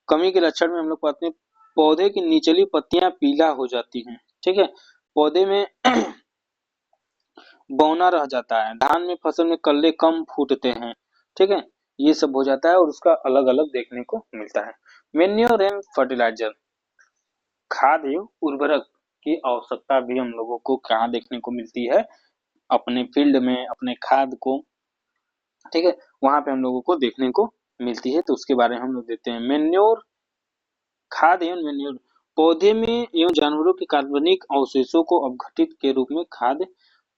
कमी के लक्षण में हम लोग पाते हैं पौधे की निचली पत्तियां पीला हो जाती हैं। ठीक है। पौधे में बौना रह जाता है। धान में फसल में कल्ले कम फूटते हैं। ठीक है। ये सब हो जाता है और उसका अलग अलग देखने को मिलता है। मैन्योर एंड फर्टिलाइजर, खाद एवं उर्वरक की आवश्यकता भी हम लोगों को कहाँ देखने को मिलती है? अपने फील्ड में, अपने खाद को, ठीक है, वहां पे हम लोगों को देखने को मिलती है। तो उसके बारे में हम लोग देखते हैं। मैन्योर, खाद एवं मैन्योर पौधे में एवं जानवरों के कार्बनिक अवशेषों को अपघटित के रूप में खाद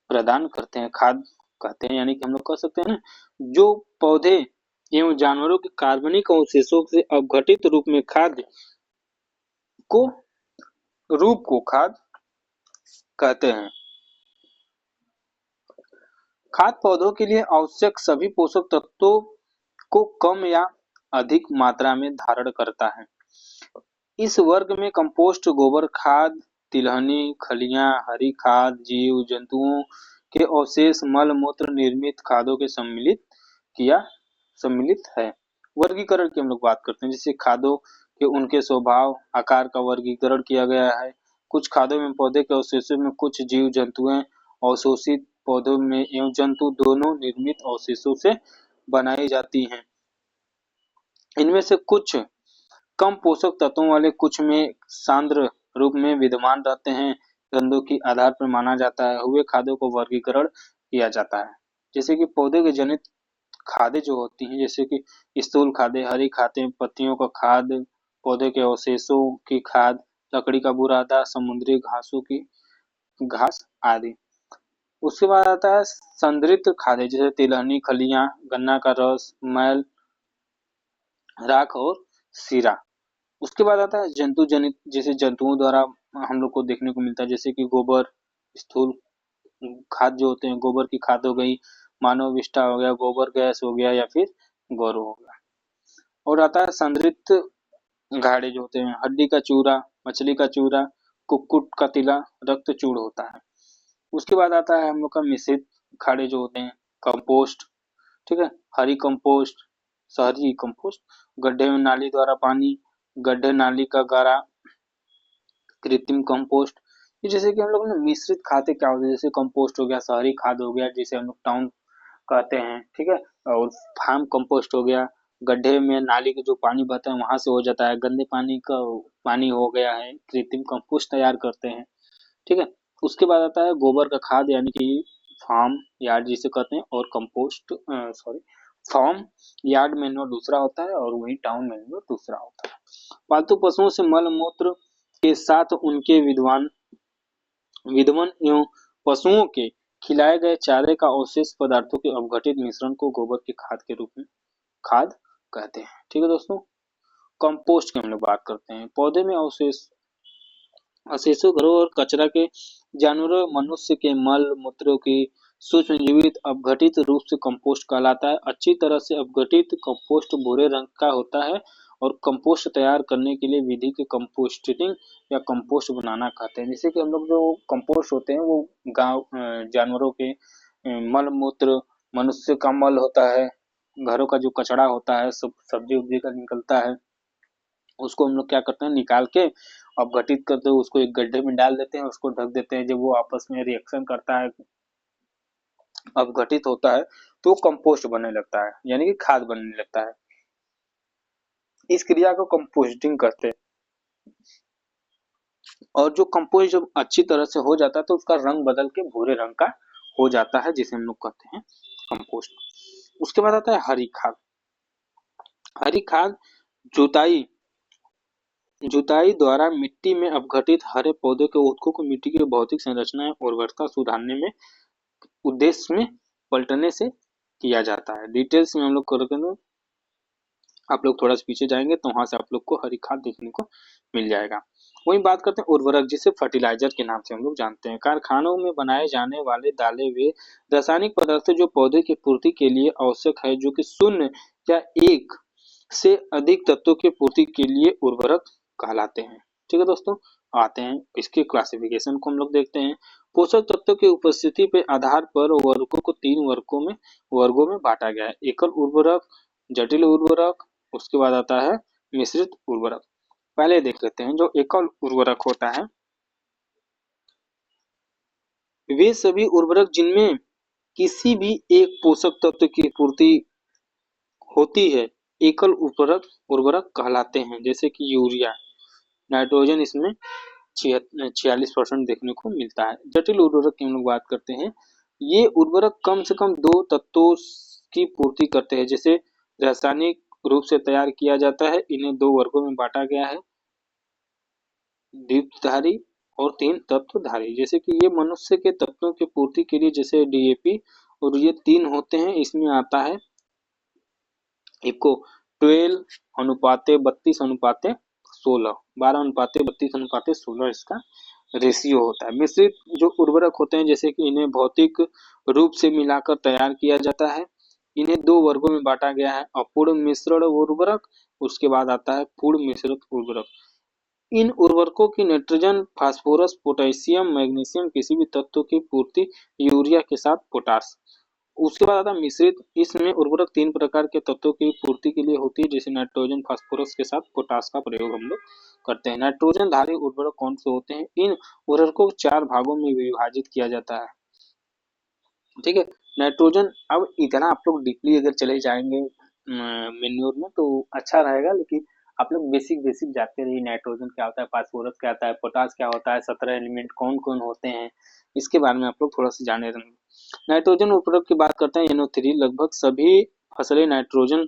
प्रदान करते हैं। खाद कहते हैं, यानी कि हम लोग कह सकते हैं ना, जो पौधे एवं जानवरों के कार्बनिक अवशेषों से अपघटित रूप में खाद को खाद कहते हैं। खाद पौधों के लिए आवश्यक सभी पोषक तत्वों को कम या अधिक मात्रा में धारण करता है। इस वर्ग में कंपोस्ट, गोबर खाद, तिलहनी, खलियां, हरी खाद, जीव जंतुओं के अवशेष, मल मूत्र निर्मित खादों के सम्मिलित है। वर्गीकरण की हम लोग बात करते हैं। जैसे खादों के उनके स्वभाव, आकार का वर्गीकरण किया गया है। कुछ खादों में पौधे के अवशेषों में कुछ जीव जंतुएं, अवशोषित पौधों में एवं जंतु दोनों निर्मित अवशेषों से बनाई जाती हैं। इनमें से कुछ कम पोषक तत्वों वाले, कुछ में सांद्र रूप में विद्यमान रहते हैं। गंधों के आधार पर माना जाता है हुए खादों को वर्गीकरण किया जाता है। जैसे कि पौधे के जनित खादें जो होती हैं, जैसे कि स्थूल खादें, हरी खादें, पत्तियों का खाद, पौधे के अवशेषों की खाद, लकड़ी का बुरादा, समुद्री घासों की घास आदि। उसके बाद आता है संद्रित खाद्य, जैसे तिलहनी, खलियां, गन्ना का रस, मैल, राख और सीरा। उसके बाद आता है जंतु जनित, जैसे जंतुओं द्वारा हम लोग को देखने को मिलता है, जैसे कि गोबर, स्थूल खाद जो होते हैं, गोबर की खाद हो गई, मानव विष्ठा हो गया, गोबर गैस हो गया, या फिर गौरव हो गया। और आता है संद्रित घाड़े जो होते हैं, हड्डी का चूरा, मछली का चूरा, कुक्कुट का तिला, रक्त चूर्ण होता है। उसके बाद आता है हम लोग का मिश्रित खाड़े जो होते हैं, कंपोस्ट, ठीक है, हरी कंपोस्ट, शहरी कंपोस्ट, गड्ढे में नाली द्वारा पानी, गड्ढे नाली का गारा, कृत्रिम कंपोस्ट। ये जैसे कि हम लोग ना मिश्रित खाते क्या होते हैं, जैसे कंपोस्ट हो गया, शहरी खाद हो गया, जिसे हम लोग टाउन कहते हैं, ठीक है, और फार्म कंपोस्ट हो गया, गड्ढे में नाली का जो पानी बहता है वहां से हो जाता है, गंदे पानी का पानी हो गया है, कृत्रिम कंपोस्ट तैयार करते हैं, ठीक है। उसके बाद आता है गोबर का खाद, यानी कि फार्म यार्ड जिसे कहते हैं, और compost, sorry, farm yard manure दूसरा होता है और वही टाउन मैन्योर दूसरा होता है। पालतू पशुओं से मल मूत्र के साथ उनके विधवन एवं पशुओं के खिलाए गए चारे का अवशेष पदार्थों के अपघटित मिश्रण को गोबर की खाद के रूप में खाद कहते हैं। ठीक है दोस्तों, कंपोस्ट की हम लोग बात करते हैं। पौधे में अवशेषों, घरों और कचरा के जानवरों, मनुष्य के मल मूत्रों की सूक्ष्म जीवित अपघटित रूप से कंपोस्ट कहलाता है। अच्छी तरह से अपघटित कंपोस्ट भूरे रंग का होता है और कंपोस्ट तैयार करने के लिए विधि के कंपोस्टिंग या कंपोस्ट बनाना कहते हैं। जैसे कि हम लोग जो कंपोस्ट होते हैं वो गांव जानवरों के मल मूत्र, मनुष्य का मल होता है, घरों का जो कचरा होता है, सब सब्जी उब्जी का निकलता है, उसको हम लोग क्या करते हैं, निकाल के अपघटित करते हैं, उसको एक गड्ढे में डाल देते हैं, उसको ढक देते हैं। जब वो आपस में रिएक्शन करता है, अपघटित होता है, तो कंपोस्ट बनने लगता है, यानी कि खाद बनने लगता है। इस क्रिया को कंपोस्टिंग कहते हैं। और जो कंपोस्ट जब अच्छी तरह से हो जाता है तो उसका रंग बदल के भूरे रंग का हो जाता है, जिसे हम लोग कहते हैं कंपोस्ट। उसके बाद आता है हरी खाद। हरी खाद जुताई जुताई द्वारा मिट्टी में अपघटित हरे पौधे के ऊतकों को मिट्टी की भौतिक संरचना और उर्वरता सुधारने में उद्देश्य में पलटने से किया जाता है। डिटेल्स में हम लोग करेंगे तो आप लोग थोड़ा सा पीछे जाएंगे तो वहां से आप लोग को हरी खाद देखने को मिल जाएगा। वही बात करते हैं उर्वरक, जिसे फर्टिलाइजर के नाम से हम लोग जानते हैं। कारखानों में बनाए जाने वाले डाले हुए रासायनिक पदार्थ जो पौधे की पूर्ति के लिए आवश्यक है, जो कि शून्य या एक से अधिक तत्वों की पूर्ति के लिए उर्वरक कहलाते हैं। ठीक है दोस्तों, आते हैं इसके क्लासिफिकेशन को हम लोग देखते हैं। पोषक तत्वों की उपस्थिति के आधार पर उर्वरकों को तीन वर्गों में बांटा गया है। एकल उर्वरक, जटिल उर्वरक, उसके बाद आता है मिश्रित उर्वरक। पहले देख लेते हैं जो एकल उर्वरक होता है। वे सभी उर्वरक जिनमें किसी भी एक पोषक तत्व की पूर्ति होती है एकल उर्वरक कहलाते हैं। जैसे कि यूरिया, नाइट्रोजन इसमें 46% देखने को मिलता है। जटिल उर्वरक की हम लोग बात करते हैं। ये उर्वरक कम से कम दो तत्वों की पूर्ति करते हैं, जैसे रासायनिक रूप से तैयार किया जाता है। इन्हें दो वर्गों में बांटा गया है, द्वित्वधारी और तीन तत्वधारी। जैसे कि ये मनुष्य के तत्वों की पूर्ति के लिए, जैसे डीएपी, और ये तीन होते हैं। इसमें आता है इको 12:32:16, 12:32:16 इसका रेशियो होता है। मिश्रित जो उर्वरक होते हैं, जैसे कि इन्हें भौतिक रूप से मिलाकर तैयार किया जाता है। इन्हें दो वर्गों में बांटा गया है, अपूर्ण मिश्रण उर्वरक, उसके बाद आता है पूर्ण मिश्रित उर्वरक। इन उर्वरकों की नाइट्रोजन, फास्फोरस, पोटेशियम, मैग्नीशियम किसी भी तत्व की पूर्ति यूरिया के साथ पोटाश। उसके बाद आता है मिश्रित। इसमें उर्वरक तीन प्रकार के तत्वों की पूर्ति के लिए होती है, जैसे नाइट्रोजन, फास्फोरस के साथ पोटाश का प्रयोग हम लोग करते हैं। नाइट्रोजन धारी उर्वरक कौन से होते हैं? इन उर्वरकों को चार भागों में विभाजित किया जाता है। ठीक है, नाइट्रोजन, अब इतना आप लोग डीपली अगर चले जाएंगे मेन्योर में तो अच्छा रहेगा, लेकिन आप लोग बेसिक बेसिक जाते रहिए। नाइट्रोजन क्या होता है, फास्फोरस क्या होता है, पोटाश क्या होता है, 17 एलिमेंट कौन कौन होते हैं, इसके बारे में आप लोग थोड़ा सा जाने रहेंगे। नाइट्रोजन उर्वरक की बात करते हैं। NO3 लगभग सभी फसलें नाइट्रोजन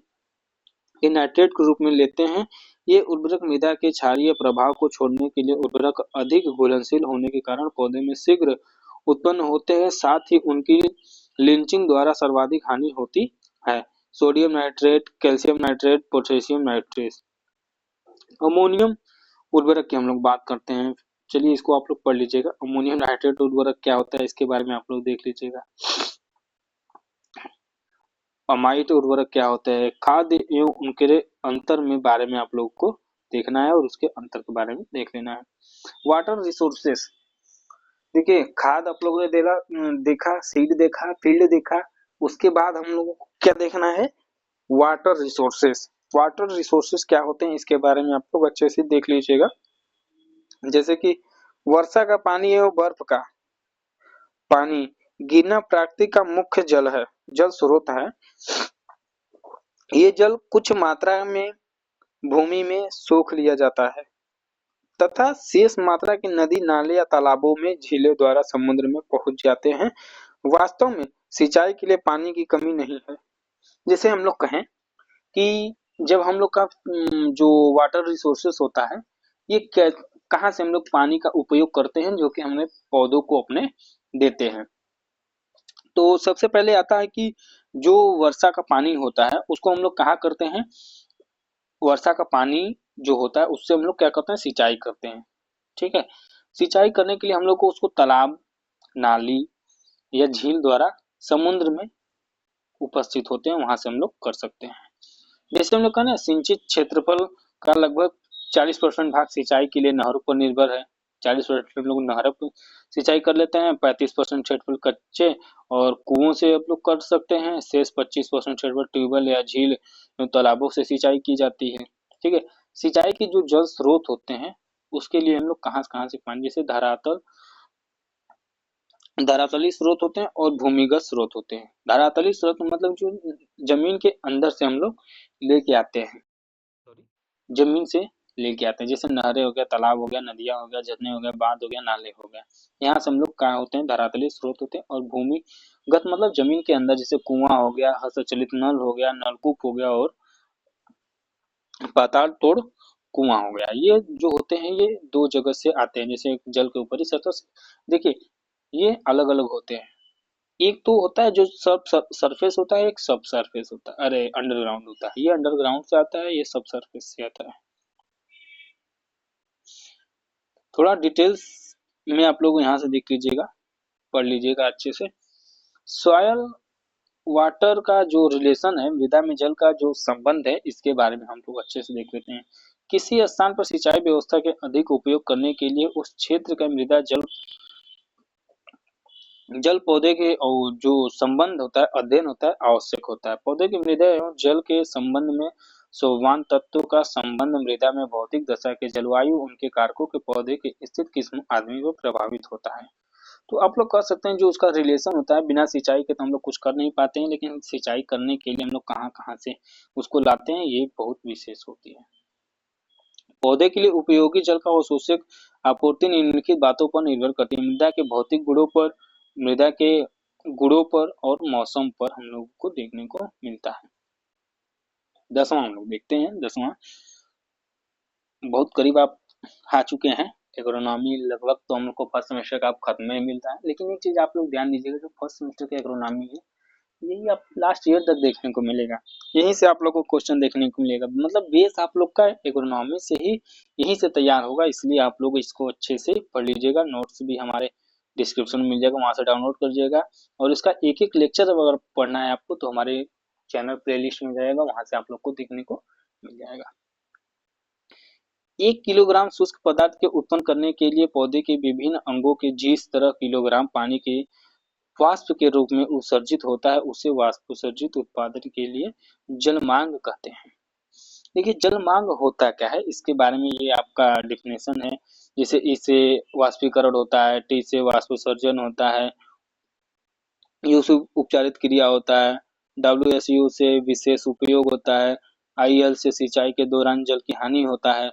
के नाइट्रेट के रूप में लेते हैं। ये उर्वरक मृदा के क्षारीय प्रभाव को छोड़ने के लिए उर्वरक अधिक घुलनशील होने के कारण पौधे में शीघ्र उत्पन्न होते हैं, साथ ही उनकी लिंचिंग द्वारा सर्वाधिक हानि होती है। Sodium nitrate, calcium nitrate, potassium nitrate. Ammonium उर्वरक की हम लोग बात करते हैं। चलिए इसको आप लोग पढ़ लीजिएगा। अमोनियम नाइट्रेट उर्वरक क्या होता है इसके बारे में आप लोग देख लीजिएगा। अमाइट उर्वरक क्या होता है, खाद्य एवं उनके अंतर में बारे में आप लोग को देखना है और उसके अंतर के बारे में देख लेना है। वाटर रिसोर्सेस, देखिए खाद आप लोगों ने देखा, सीड देखा, फील्ड देखा, उसके बाद हम लोगों को क्या देखना है, वाटर रिसोर्सेस। वाटर रिसोर्सेस क्या होते हैं इसके बारे में आप लोग अच्छे से देख लीजिएगा। जैसे कि वर्षा का पानी एवं बर्फ का पानी गिरना प्राकृतिक का मुख्य जल स्रोत है। ये जल कुछ मात्रा में भूमि में सोख लिया जाता है तथा शेष मात्रा की नदी, नाले या तालाबों में, झीलों द्वारा समुद्र में पहुंच जाते हैं। वास्तव में सिंचाई के लिए पानी की कमी नहीं है। जैसे हम लोग कहें कि जब हम लोग का जो वाटर रिसोर्सेस होता है, ये कहाँ से हम लोग पानी का उपयोग करते हैं, जो कि हमने पौधों को अपने देते हैं। तो सबसे पहले आता है कि जो वर्षा का पानी होता है उसको हम लोग कहाँ करते हैं, वर्षा का पानी जो होता है उससे हम लोग क्या करते हैं, सिंचाई करते हैं। ठीक है, सिंचाई करने के लिए हम लोग को उसको तालाब, नाली या झील द्वारा समुद्र में उपस्थित होते हैं, वहां से हम लोग कर सकते हैं। जैसे हम लोग का ना सिंचित क्षेत्रफल का लगभग 40% भाग सिंचाई के लिए नहरों पर निर्भर है। 40% हम लोग नहरों पर सिंचाई कर लेते हैं, 35% क्षेत्रफल कच्चे और कुओं से हम लोग कर सकते हैं, शेष 25% क्षेत्रफल ट्यूबवेल या झील तालाबों से सिंचाई की जाती है। ठीक है, सिंचाई के जो जल स्रोत होते हैं उसके लिए हम लोग कहाँ से पानी, जैसे धरातली स्रोत होते हैं और भूमिगत स्रोत होते हैं। धरातली स्रोत मतलब जो जमीन के अंदर से हम लोग लेके आते हैं, जमीन से लेके आते हैं, जैसे नहरें हो गया, तालाब हो गया, नदियां हो गया, झरने हो गया, बांध हो गया, नाले हो गया। यहाँ से हम लोग क्या होते हैं, धरातली स्रोत होते हैं। और भूमिगत मतलब जमीन के अंदर, जैसे कुआं हो गया, हस्तचलित नल हो गया, नलकूप हो गया और पाताल तोड़ कुआं हो गया। ये जो होते हैं ये दो जगह से आते हैं, जैसे जल के ऊपरी सतह से। देखिए ये अलग अलग होते हैं, एक तो होता है जो सब सरफेस होता है, एक सब सरफेस होता है, अरे अंडरग्राउंड होता है। ये अंडरग्राउंड से आता है, ये सब सरफेस से आता है। थोड़ा डिटेल्स में आप लोग यहाँ से देख लीजिएगा, पढ़ लीजिएगा अच्छे से। सॉयल वाटर का जो रिलेशन है, मृदा में जल का जो संबंध है, इसके बारे में हम लोग अच्छे से देख लेते हैं। किसी स्थान पर सिंचाई व्यवस्था के अधिक उपयोग करने के लिए उस क्षेत्र का मृदा जल पौधे के और जो संबंध होता है, अध्ययन होता है, आवश्यक होता है। पौधे की मृदा एवं जल के संबंध में सोपान तत्वों का संबंध मृदा में भौतिक दशा के, जलवायु, उनके कारकों के, पौधे के स्थित किस्म आदमी को प्रभावित होता है। तो आप लोग कह सकते हैं जो उसका रिलेशन होता है, बिना सिंचाई के तो हम लोग कुछ कर नहीं पाते हैं, लेकिन सिंचाई करने के लिए हम लोग कहाँ कहाँ से उसको लाते हैं, ये बहुत विशेष होती है। पौधे के लिए उपयोगी जल का अवशोषक आपूर्ति निम्नलिखित बातों पर निर्भर करती है, मृदा के भौतिक गुणों पर, मृदा के गुणों पर और मौसम पर हम लोग को देखने को मिलता है। 10वां हम लोग देखते हैं। 10वां बहुत करीब आप आ चुके हैं। एग्रोनॉमी लगभग तो हम लोग को फर्स्ट सेमेस्टर का आप खत्म में मिलता है, लेकिन एक चीज आप लोग ध्यान दीजिएगा, जो फर्स्ट सेमेस्टर का एग्रोनॉमी है यही आप लास्ट ईयर तक देखने को मिलेगा। यहीं से आप लोग को क्वेश्चन देखने को मिलेगा, मतलब बेस आप लोग का एग्रोनॉमी से ही यहीं से तैयार होगा। इसलिए आप लोग इसको अच्छे से पढ़ लीजिएगा। नोट्स भी हमारे डिस्क्रिप्शन में मिल जाएगा, वहां से डाउनलोड कर लीजिएगा। और इसका एक एक लेक्चर अगर पढ़ना है आपको तो हमारे चैनल प्लेलिस्ट में जाएगा, वहां से आप लोग को देखने को मिल जाएगा। 1 किलोग्राम शुष्क पदार्थ के उत्पन्न करने के लिए पौधे के विभिन्न अंगों के जिस तरह किलोग्राम पानी के वाष्प के रूप में उत्सर्जित होता है, उसे वाष्पोत्सर्जित उत्पादन के लिए जल मांग कहते हैं। देखिए जल मांग होता क्या है, इसके बारे में ये आपका डिफिनेशन है। जैसे इससे वाष्पीकरण होता है, टी से वाष्पोत्सर्जन होता है, यू से उपचारित क्रिया होता है, WSU से विशेष उपयोग होता है, IL से सिंचाई के दौरान जल की हानि होता है।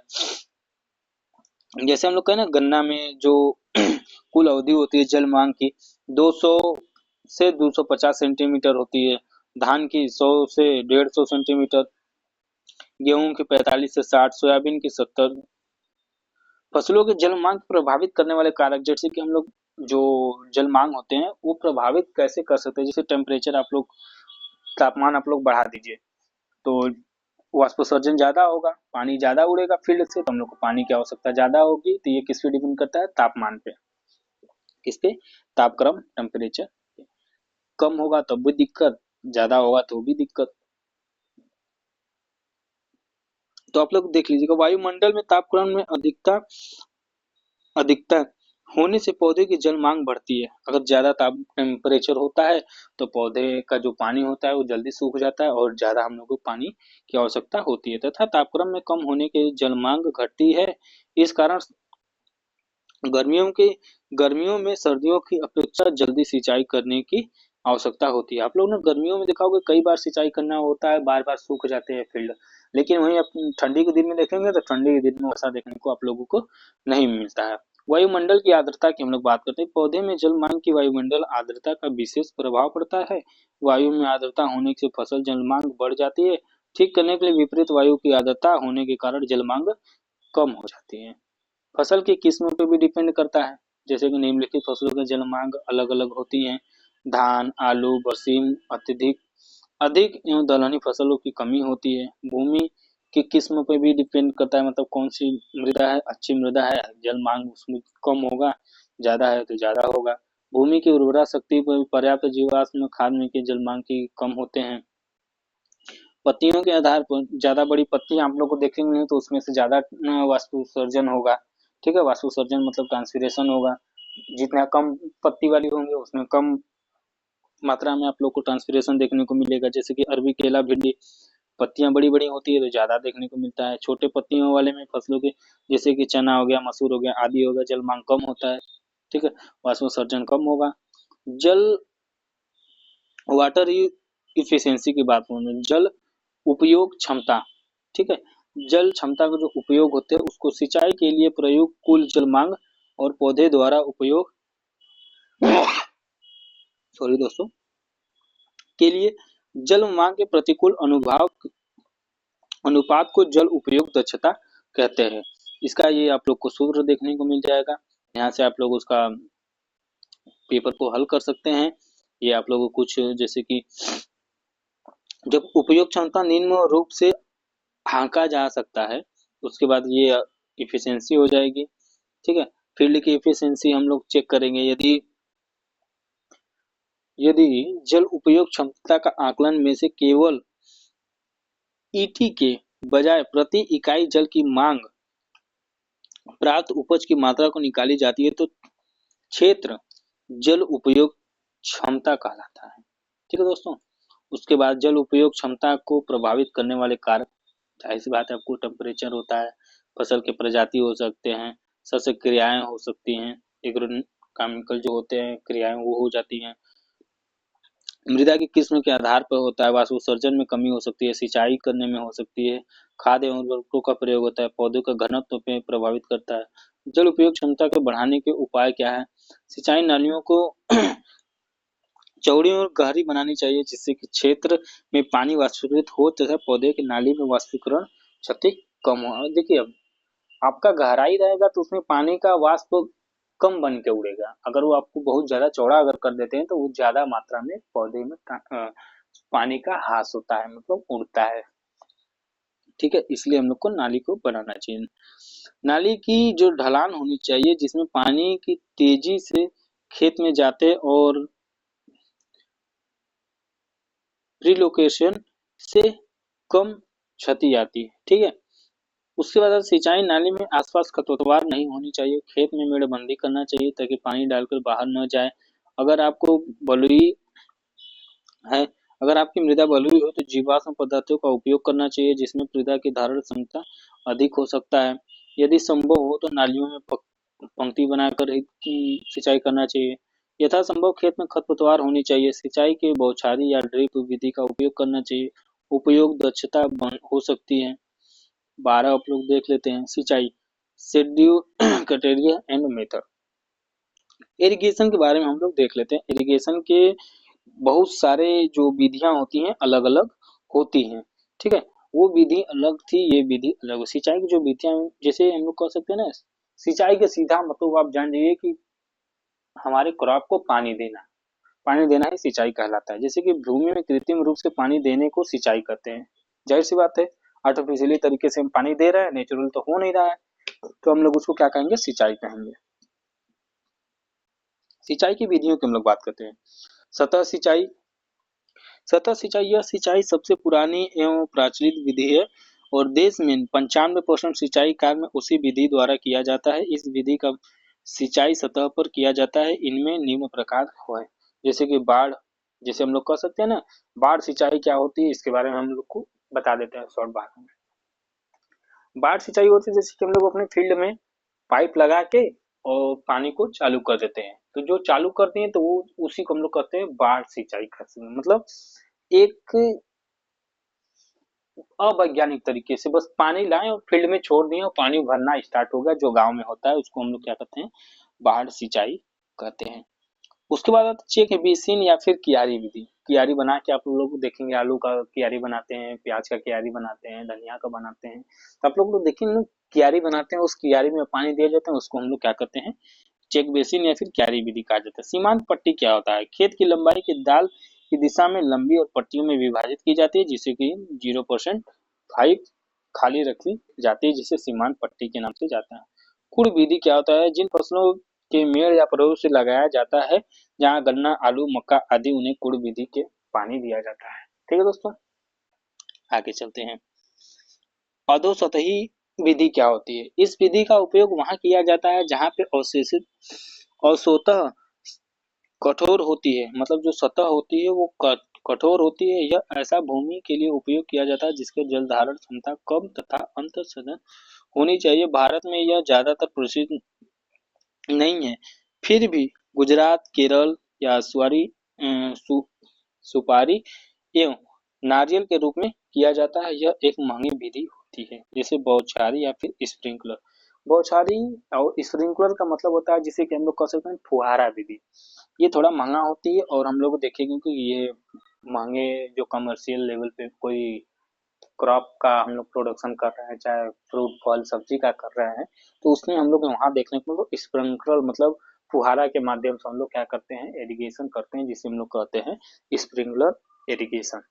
जैसे हम लोग कहें ना, गन्ना में जो कुल अवधि होती है जल मांग की 200 से 250 सेंटीमीटर होती है, धान की 100 से 150 सेंटीमीटर, गेहूं के 45 से 60, सोयाबीन के 70। फसलों के जल मांग प्रभावित करने वाले कारक, जैसे कि हम लोग जो जल मांग होते हैं वो प्रभावित कैसे कर सकते हैं, जैसे टेम्परेचर आप लोग, तापमान आप लोग बढ़ा दीजिए तो वाष्पोत्सर्जन ज्यादा होगा, पानी ज्यादा उड़ेगा फील्ड से, तो हम लोग को पानी की आवश्यकता ज्यादा होगी। तो ये किस पे डिपेंड करता है, तापमान पे। किस पे, तापक्रम, टेम्परेचर। कम होगा तब भी दिक्कत, ज्यादा होगा तो भी दिक्कत। तो आप लोग देख लीजिएगा, वायुमंडल में तापक्रम में अधिकता होने से पौधे की जल मांग बढ़ती है। अगर ज्यादा ताप टेम्परेचर होता है तो पौधे का जो पानी होता है वो जल्दी सूख जाता है और ज्यादा हम लोग को पानी की आवश्यकता होती है, तथा तापक्रम में कम होने के जल मांग घटती है। इस कारण गर्मियों के गर्मियों में सर्दियों की अपेक्षा जल्दी सिंचाई करने की आवश्यकता होती है। आप लोग ने गर्मियों में देखा होगा कई बार सिंचाई करना होता है, बार बार सूख जाते हैं फील्ड। लेकिन वहीं आप ठंडी के दिन में देखेंगे तो ठंडी के दिन में वर्षा देखने को आप लोगों को नहीं मिलता है। वायुमंडल की आर्द्रता की हम लोग बात करते हैं। पौधे में जल मांग की वायुमंडल आर्द्रता का विशेष प्रभाव पड़ता है। वायु में आर्द्रता होने से फसल जल मांग बढ़ जाती है। ठीक करने के लिए विपरीत वायु की आर्द्रता होने के कारण जल मांग कम हो जाती है। फसल की किस्म पे भी डिपेंड करता है, जैसे कि निम्नलिखित फसलों की जल मांग अलग अलग होती हैं। धान, आलू, बरसीम अत्यधिक अधिक एवं दलहनी फसलों की कमी होती है। भूमि की किस्म पे भी डिपेंड करता है, मतलब कौन सी मृदा है, अच्छी मृदा है, जल मांग उसमें कम होगा, ज्यादा है तो ज्यादा होगा। भूमि की उर्वरा शक्ति पर पर्याप्त जीवाश्म खाद में के जल मांग की कम होते हैं। पत्तियों के आधार पर ज्यादा बड़ी पत्ती आप लोग को देखेंगे तो उसमें से ज्यादा वाष्पोत्सर्जन होगा। ठीक है, वाष्पोत्सर्जन मतलब ट्रांसपीरेशन होगा। जितना कम पत्ती वाली होंगे उसमें कम मात्रा में आप लोग को ट्रांसपीरेशन देखने को मिलेगा। जैसे कि अरबी, केला, भिंडी पत्तियां बड़ी बड़ी होती है तो ज्यादा देखने को मिलता है। छोटे पत्तियों वाले में फसलों के, जैसे कि चना हो गया, मसूर हो गया, आदि हो गया, जल मांग कम होता है। ठीक है, वाष्पोत्सर्जन कम होगा। जल वाटर इफिशियंसी की बात करूँ, जल उपयोग क्षमता। ठीक है, जल क्षमता का जो उपयोग होते हैं उसको सिंचाई के लिए प्रयुक्त कुल जल मांग और पौधे द्वारा उपयोग सॉरी दोस्तों के लिए जल मांग के प्रतिकूल अनुपात को जल उपयोग दक्षता कहते हैं। इसका ये आप लोग को सूत्र देखने को मिल जाएगा। यहाँ से आप लोग उसका पेपर को हल कर सकते हैं। ये आप लोगों को कुछ, जैसे कि जब उपयोग क्षमता निम्न रूप से आंका जा सकता है उसके बाद ये इफिशियंसी हो जाएगी। ठीक है, फील्ड की इफिशियंसी हम लोग चेक करेंगे। यदि यदि जल उपयोग क्षमता का आकलन में से केवल ईटी के बजाय प्रति इकाई जल की मांग प्राप्त उपज की मात्रा को निकाली जाती है तो क्षेत्र जल उपयोग क्षमता कहलाता है। ठीक है दोस्तों, उसके बाद जल उपयोग क्षमता को प्रभावित करने वाले कारक, जाहिर सी बात है आपको टेम्परेचर होता है, फसल के प्रजाति हो सकते हैं, सस्य क्रियाएं हो सकती हैं, एग्रोकेमिकल जो होते हैं क्रियाएं वो हो जाती हैं। मृदा की किस्म के आधार पर होता है, वाष्पोत्सर्जन में कमी हो सकती है, सिंचाई करने में हो सकती है, खाद एवं उर्वरकों का प्रयोग होता है, पौधों का घनत्व पे प्रभावित करता है। जल उपयोग क्षमता को बढ़ाने के उपाय क्या है, सिंचाई नालियों को चौड़ी और गहरी बनानी चाहिए जिससे कि क्षेत्र में पानी वाष्पीकृत हो तथा पौधे की नाली में वाष्पीकरण क्षति कम हो। देखिए अब आपका गहराई रहेगा तो उसमें पानी का वाष्प कम बन के उड़ेगा। अगर वो आपको बहुत ज्यादा चौड़ा अगर कर देते हैं तो वो ज्यादा मात्रा में पौधे में पानी का ह्रास होता है, मतलब उड़ता है। ठीक है, इसलिए हम लोग को नाली को बनाना चाहिए। नाली की जो ढलान होनी चाहिए जिसमें पानी की तेजी से खेत में जाते और रिलोकेशन से कम क्षति आती है। ठीक है, उसके बाद सिंचाई नाली में आसपास खरपतवार नहीं होनी चाहिए। खेत में मेड़बंदी करना चाहिए ताकि पानी डालकर बाहर न जाए। अगर आपको बलुई है, अगर आपकी मृदा बलुई हो तो जीवाश्म पदार्थों का उपयोग करना चाहिए जिसमें मृदा की धारण क्षमता अधिक हो सकता है। यदि संभव हो तो नालियों में पंक्ति बनाकर सिंचाई करना चाहिए। यथासंभव खेत में खरपतवार होनी चाहिए। सिंचाई के बौछारी या ड्रिप विधि का उपयोग करना चाहिए। उपयोग दक्षता हो सकती है। 12 आप लोग देख लेते हैं। सिंचाई schedule criteria and method. Irrigation के बारे में हम लोग देख लेते हैं। इरिगेशन के बहुत सारे जो विधियां होती हैं अलग अलग होती हैं। ठीक है, वो विधि अलग थी, ये विधि अलग। सिंचाई की जो विधियां, जैसे हम लोग कह सकते हैं ना, सिंचाई का सीधा मतलब आप जान जाइए कि हमारे क्रॉप को पानी देना ही सिंचाई कहलाता है। जैसे कि भूमि में कृत्रिम रूप से पानी देने को सिंचाई कहते हैं। जाहिर सी बात है, आर्टिफिशियली तरीके से हम पानी दे रहे हैं, नेचुरल तो हो नहीं रहा है, तो हम लोग उसको क्या कहेंगे, सिंचाई कहेंगे। सिंचाई की विधियों की हम लोग बात करते हैं। सतह सिंचाई। सतह सिंचाई, यह सिंचाई सबसे पुरानी एवं प्रचलित विधि है और देश में 95% सिंचाई कार्य उसी विधि द्वारा किया जाता है। इस विधि का सिंचाई सतह पर किया जाता है। इनमें निम्न प्रकार है, जैसे कि बाढ़, जैसे हम लोग कह सकते हैं ना, बाढ़ सिंचाई क्या होती है, इसके बारे में हम लोग को बता देते हैं शॉर्ट बात में। बाढ़ सिंचाई होती है जैसे कि हम लोग अपने फील्ड में पाइप लगा के और पानी को चालू कर देते हैं, तो जो चालू करते हैं तो वो उसी को हम लोग कहते हैं बाढ़ सिंचाई करते हैं। मतलब एक अवैज्ञानिक तरीके से बस पानी लाए और फील्ड में छोड़ दिए और पानी भरना स्टार्ट हो गया, जो गांव में होता है उसको हम लोग क्या कहते हैं, बाढ़ सिंचाई कहते हैं। उसके बाद आता है चेक बेसिन या फिर कियारी विधि। कियारी बना के आप लोग देखेंगे, आलू का कियारी बनाते हैं, प्याज का कियारी बनाते हैं, धनिया का बनाते हैं, तो आप लोग देखेंगे कियारी बनाते हैं, उस कियारी में पानी दिया जाता है, उसको हम लोग क्या कहते हैं, चेक बेसिन या फिर क्यारी विधि कहा जाता है। सीमांत पट्टी क्या होता है, खेत की लंबाई की दाल की दिशा में लंबी और पट्टियों में विभाजित की जाती है, जिसे कि 0% 5 खाली रखी जाती है, जिसे सीमांत पट्टी के नाम से जाता है। कुड़ विधि क्या होता है, जिन फसलों के मेड़ या परों से लगाया जाता है, जहाँ गन्ना, आलू, मक्का आदि, उन्हें कुड़ विधि के पानी दिया जाता है। ठीक है दोस्तों, आगे चलते हैं। अधोसतही विधि क्या होती है, इस विधि का उपयोग वहां किया जाता है जहां पे अवशेषित अवसोतः कठोर होती है, मतलब जो सतह होती है वो कठोर होती है। यह ऐसा भूमि के लिए उपयोग किया जाता है जिसके जल धारण क्षमता कम तथा अंत सघन होनी चाहिए। भारत में यह ज्यादातर प्रसिद्ध नहीं है, फिर भी गुजरात, केरल या सुपारी एवं नारियल के रूप में किया जाता है। यह एक महंगी विधि होती है, जैसे बौछारी या फिर स्प्रिंकलर। बौछारी और स्प्रिंकलर का मतलब होता है जिसे कि हम लोग कह सकते हैं फुहारा विधि। ये थोड़ा महंगा होती है और हम लोग देखेंगे कि ये महंगे जो कमर्शियल लेवल पे कोई क्रॉप का हम लोग प्रोडक्शन कर रहे हैं, चाहे फ्रूट फल सब्जी का कर रहे हैं, तो उसमें हम लोग वहाँ देखने को स्प्रिंकलर मतलब फुहारा के माध्यम से हम लोग क्या करते हैं, इरिगेशन करते हैं, जिसे हम लोग कहते हैं स्प्रिंकलर इरिगेशन।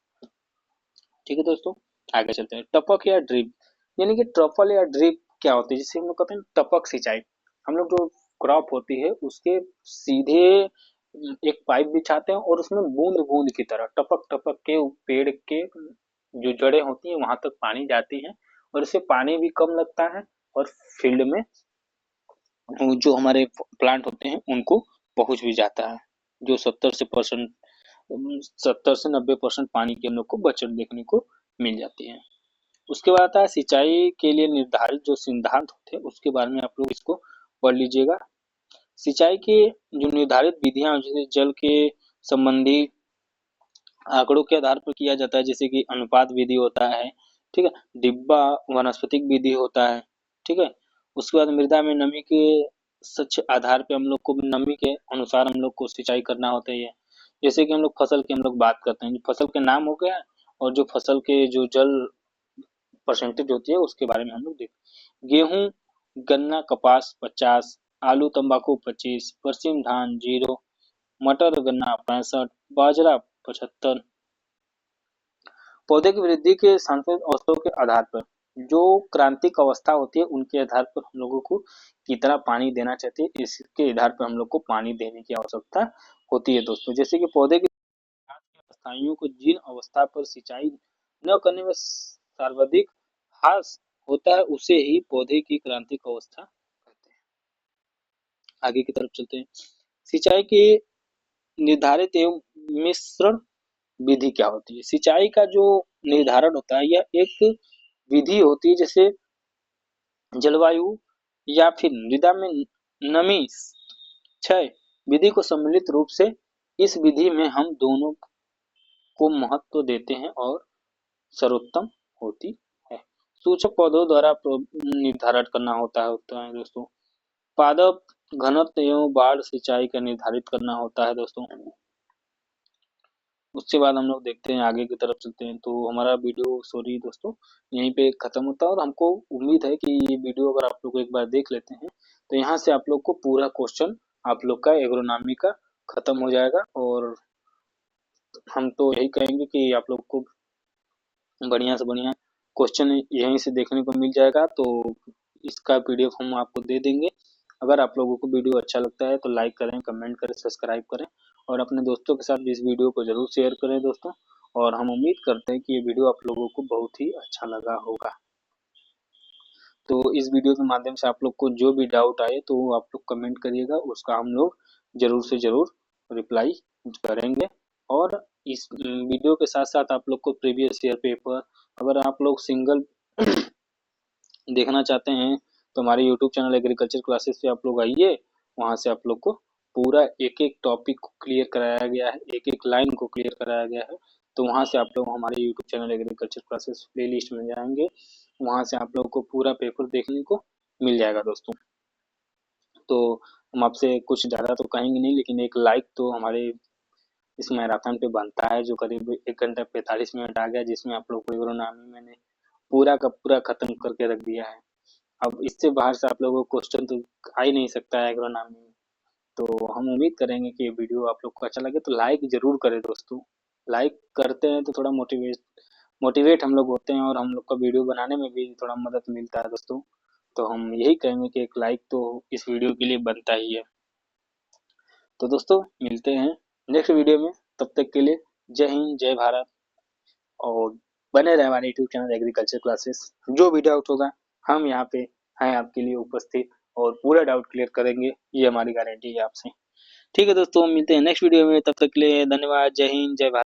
ठीक है दोस्तों, आगे चलते हैं। टपक या ड्रिप, यानी कि ट्रफल या ड्रिप क्या होती है, जिसे हम लोग कहते हैं टपक सिंचाई। हम लोग जो क्रॉप होती है उसके सीधे एक पाइप बिछाते हैं और उसमें बूंद बूंद की तरह टपक टपक के पेड़ के जो जड़ें होती हैं वहां तक पानी जाती है, और इससे पानी भी कम लगता है और फील्ड में जो हमारे प्लांट होते हैं उनको पहुंच भी जाता है, जो 70 से 90% पानी की हम लोग को बचत देखने को मिल जाती है। उसके बाद आता है सिंचाई के लिए निर्धारित जो सिद्धांत होते हैं, उसके बारे में आप लोग इसको पढ़ लीजिएगा। सिंचाई के जो निर्धारित विधियां, जैसे जल के संबंधी आंकड़ों के आधार पर किया जाता है, जैसे कि अनुपात विधि होता है, ठीक है, डिब्बा वनस्पतिक विधि होता है, ठीक है। उसके बाद मृदा में नमी के सच आधार पे हम लोग को नमी के अनुसार हम लोग को सिंचाई करना होता है। जैसे कि हम लोग फसल की हम लोग बात करते हैं, जो फसल के नाम हो गया और जो फसल के जो जल परसेंटेज होती है उसके बारे में हम लोग देखते। गेहूं, गन्ना, कपास 50, आलू तंबाकू 25, पश्चिम धान 0, मटर गन्ना 65, बाजरा 75। पौधे की वृद्धि के सांस्कृतिक अवसरों के आधार पर जो क्रांतिक अवस्था होती है उनके आधार पर हम लोगों को कितना पानी देना चाहते हैं, इसके आधार पर हम लोग को पानी देने की आवश्यकता होती है दोस्तों। जैसे कि पौधे की अवस्थाइयों को जिन अवस्था पर सिंचाई न करने में सर्वाधिक हास होता है उसे ही पौधे की क्रांतिक अवस्था कहते हैं। आगे की तरफ चलते हैं। सिंचाई के निर्धारित एवं मिश्रण विधि क्या होती है, सिंचाई का जो निर्धारण होता है यह एक विधि होती है, जैसे जलवायु या फिर मृदा में नमी क्षय विधि को सम्मिलित रूप से इस विधि में हम दोनों को महत्व देते हैं और सर्वोत्तम होती है। सूचक पौधों द्वारा निर्धारण करना होता है दोस्तों। पादप घनत्व एवं बाढ़ सिंचाई का निर्धारित करना होता है दोस्तों। उसके बाद हम लोग देखते हैं आगे की तरफ चलते हैं। तो हमारा वीडियो सॉरी दोस्तों यहीं पे खत्म होता है, और हमको उम्मीद है कि ये वीडियो अगर आप लोग एक बार देख लेते हैं तो यहाँ से आप लोग को पूरा क्वेश्चन आप लोग का एग्रोनॉमी का खत्म हो जाएगा। और हम तो यही कहेंगे कि आप लोग को बढ़िया से बढ़िया क्वेश्चन यहीं से देखने को मिल जाएगा। तो इसका पीडीएफ हम आपको दे देंगे। अगर आप लोगों को वीडियो अच्छा लगता है तो लाइक करें, कमेंट करें, सब्सक्राइब करें, और अपने दोस्तों के साथ इस वीडियो को जरूर शेयर करें दोस्तों। और हम उम्मीद करते हैं कि ये वीडियो आप लोगों को बहुत ही अच्छा लगा होगा। तो इस वीडियो के माध्यम से आप लोग को जो भी डाउट आए तो वो आप लोग कमेंट करिएगा, उसका हम लोग जरूर से जरूर रिप्लाई करेंगे। और इस वीडियो के साथ साथ आप लोग को प्रीवियस ईयर पेपर, अगर आप लोग सिंगल देखना चाहते हैं तो हमारे यूट्यूब चैनल एग्रीकल्चर क्लासेस पे आप लोग आइए। वहाँ से आप लोग को पूरा एक एक टॉपिक को क्लियर कराया गया है, एक एक लाइन को क्लियर कराया गया है। तो वहाँ से आप लोग हमारे YouTube channel agriculture classes play list में जाएंगे, वहाँ से आप लोग को पूरा पेपर देखने को मिल जाएगा दोस्तों। तो हम आपसे कुछ ज़्यादा तो कहेंगे नहीं, लेकिन एक लाइक तो हमारे इस मैराथन पे बनता है, जो करीब 1 घंटा 45 मिनट आ गया, जिसमें आप लोग को एग्रोनॉमी मैंने पूरा का पूरा खत्म करके रख दिया है। अब इससे बाहर से आप लोगों को क्वेश्चन तो आ ही नहीं सकता है एग्रोनॉमी में। तो हम उम्मीद करेंगे कि ये वीडियो आप लोग को अच्छा लगे, तो लाइक जरूर करें दोस्तों। लाइक करते हैं तो थोड़ा मोटिवेट हम लोग होते हैं, और हम लोग का वीडियो बनाने में भी थोड़ा मदद मिलता है दोस्तों। तो हम यही कहेंगे कि एक लाइक तो इस वीडियो के लिए बनता ही है। तो दोस्तों मिलते हैं नेक्स्ट वीडियो में, तब तक के लिए जय हिंद, जय भारत। और बने रहे हमारे यूट्यूब चैनल एग्रीकल्चर क्लासेस। जो भी डाउट होगा हम यहाँ पे हैं आपके लिए उपस्थित, और पूरा डाउट क्लियर करेंगे, ये हमारी गारंटी है आपसे। ठीक है दोस्तों, मिलते हैं नेक्स्ट वीडियो में, तब तक के लिए धन्यवाद, जय हिंद, जय भारत।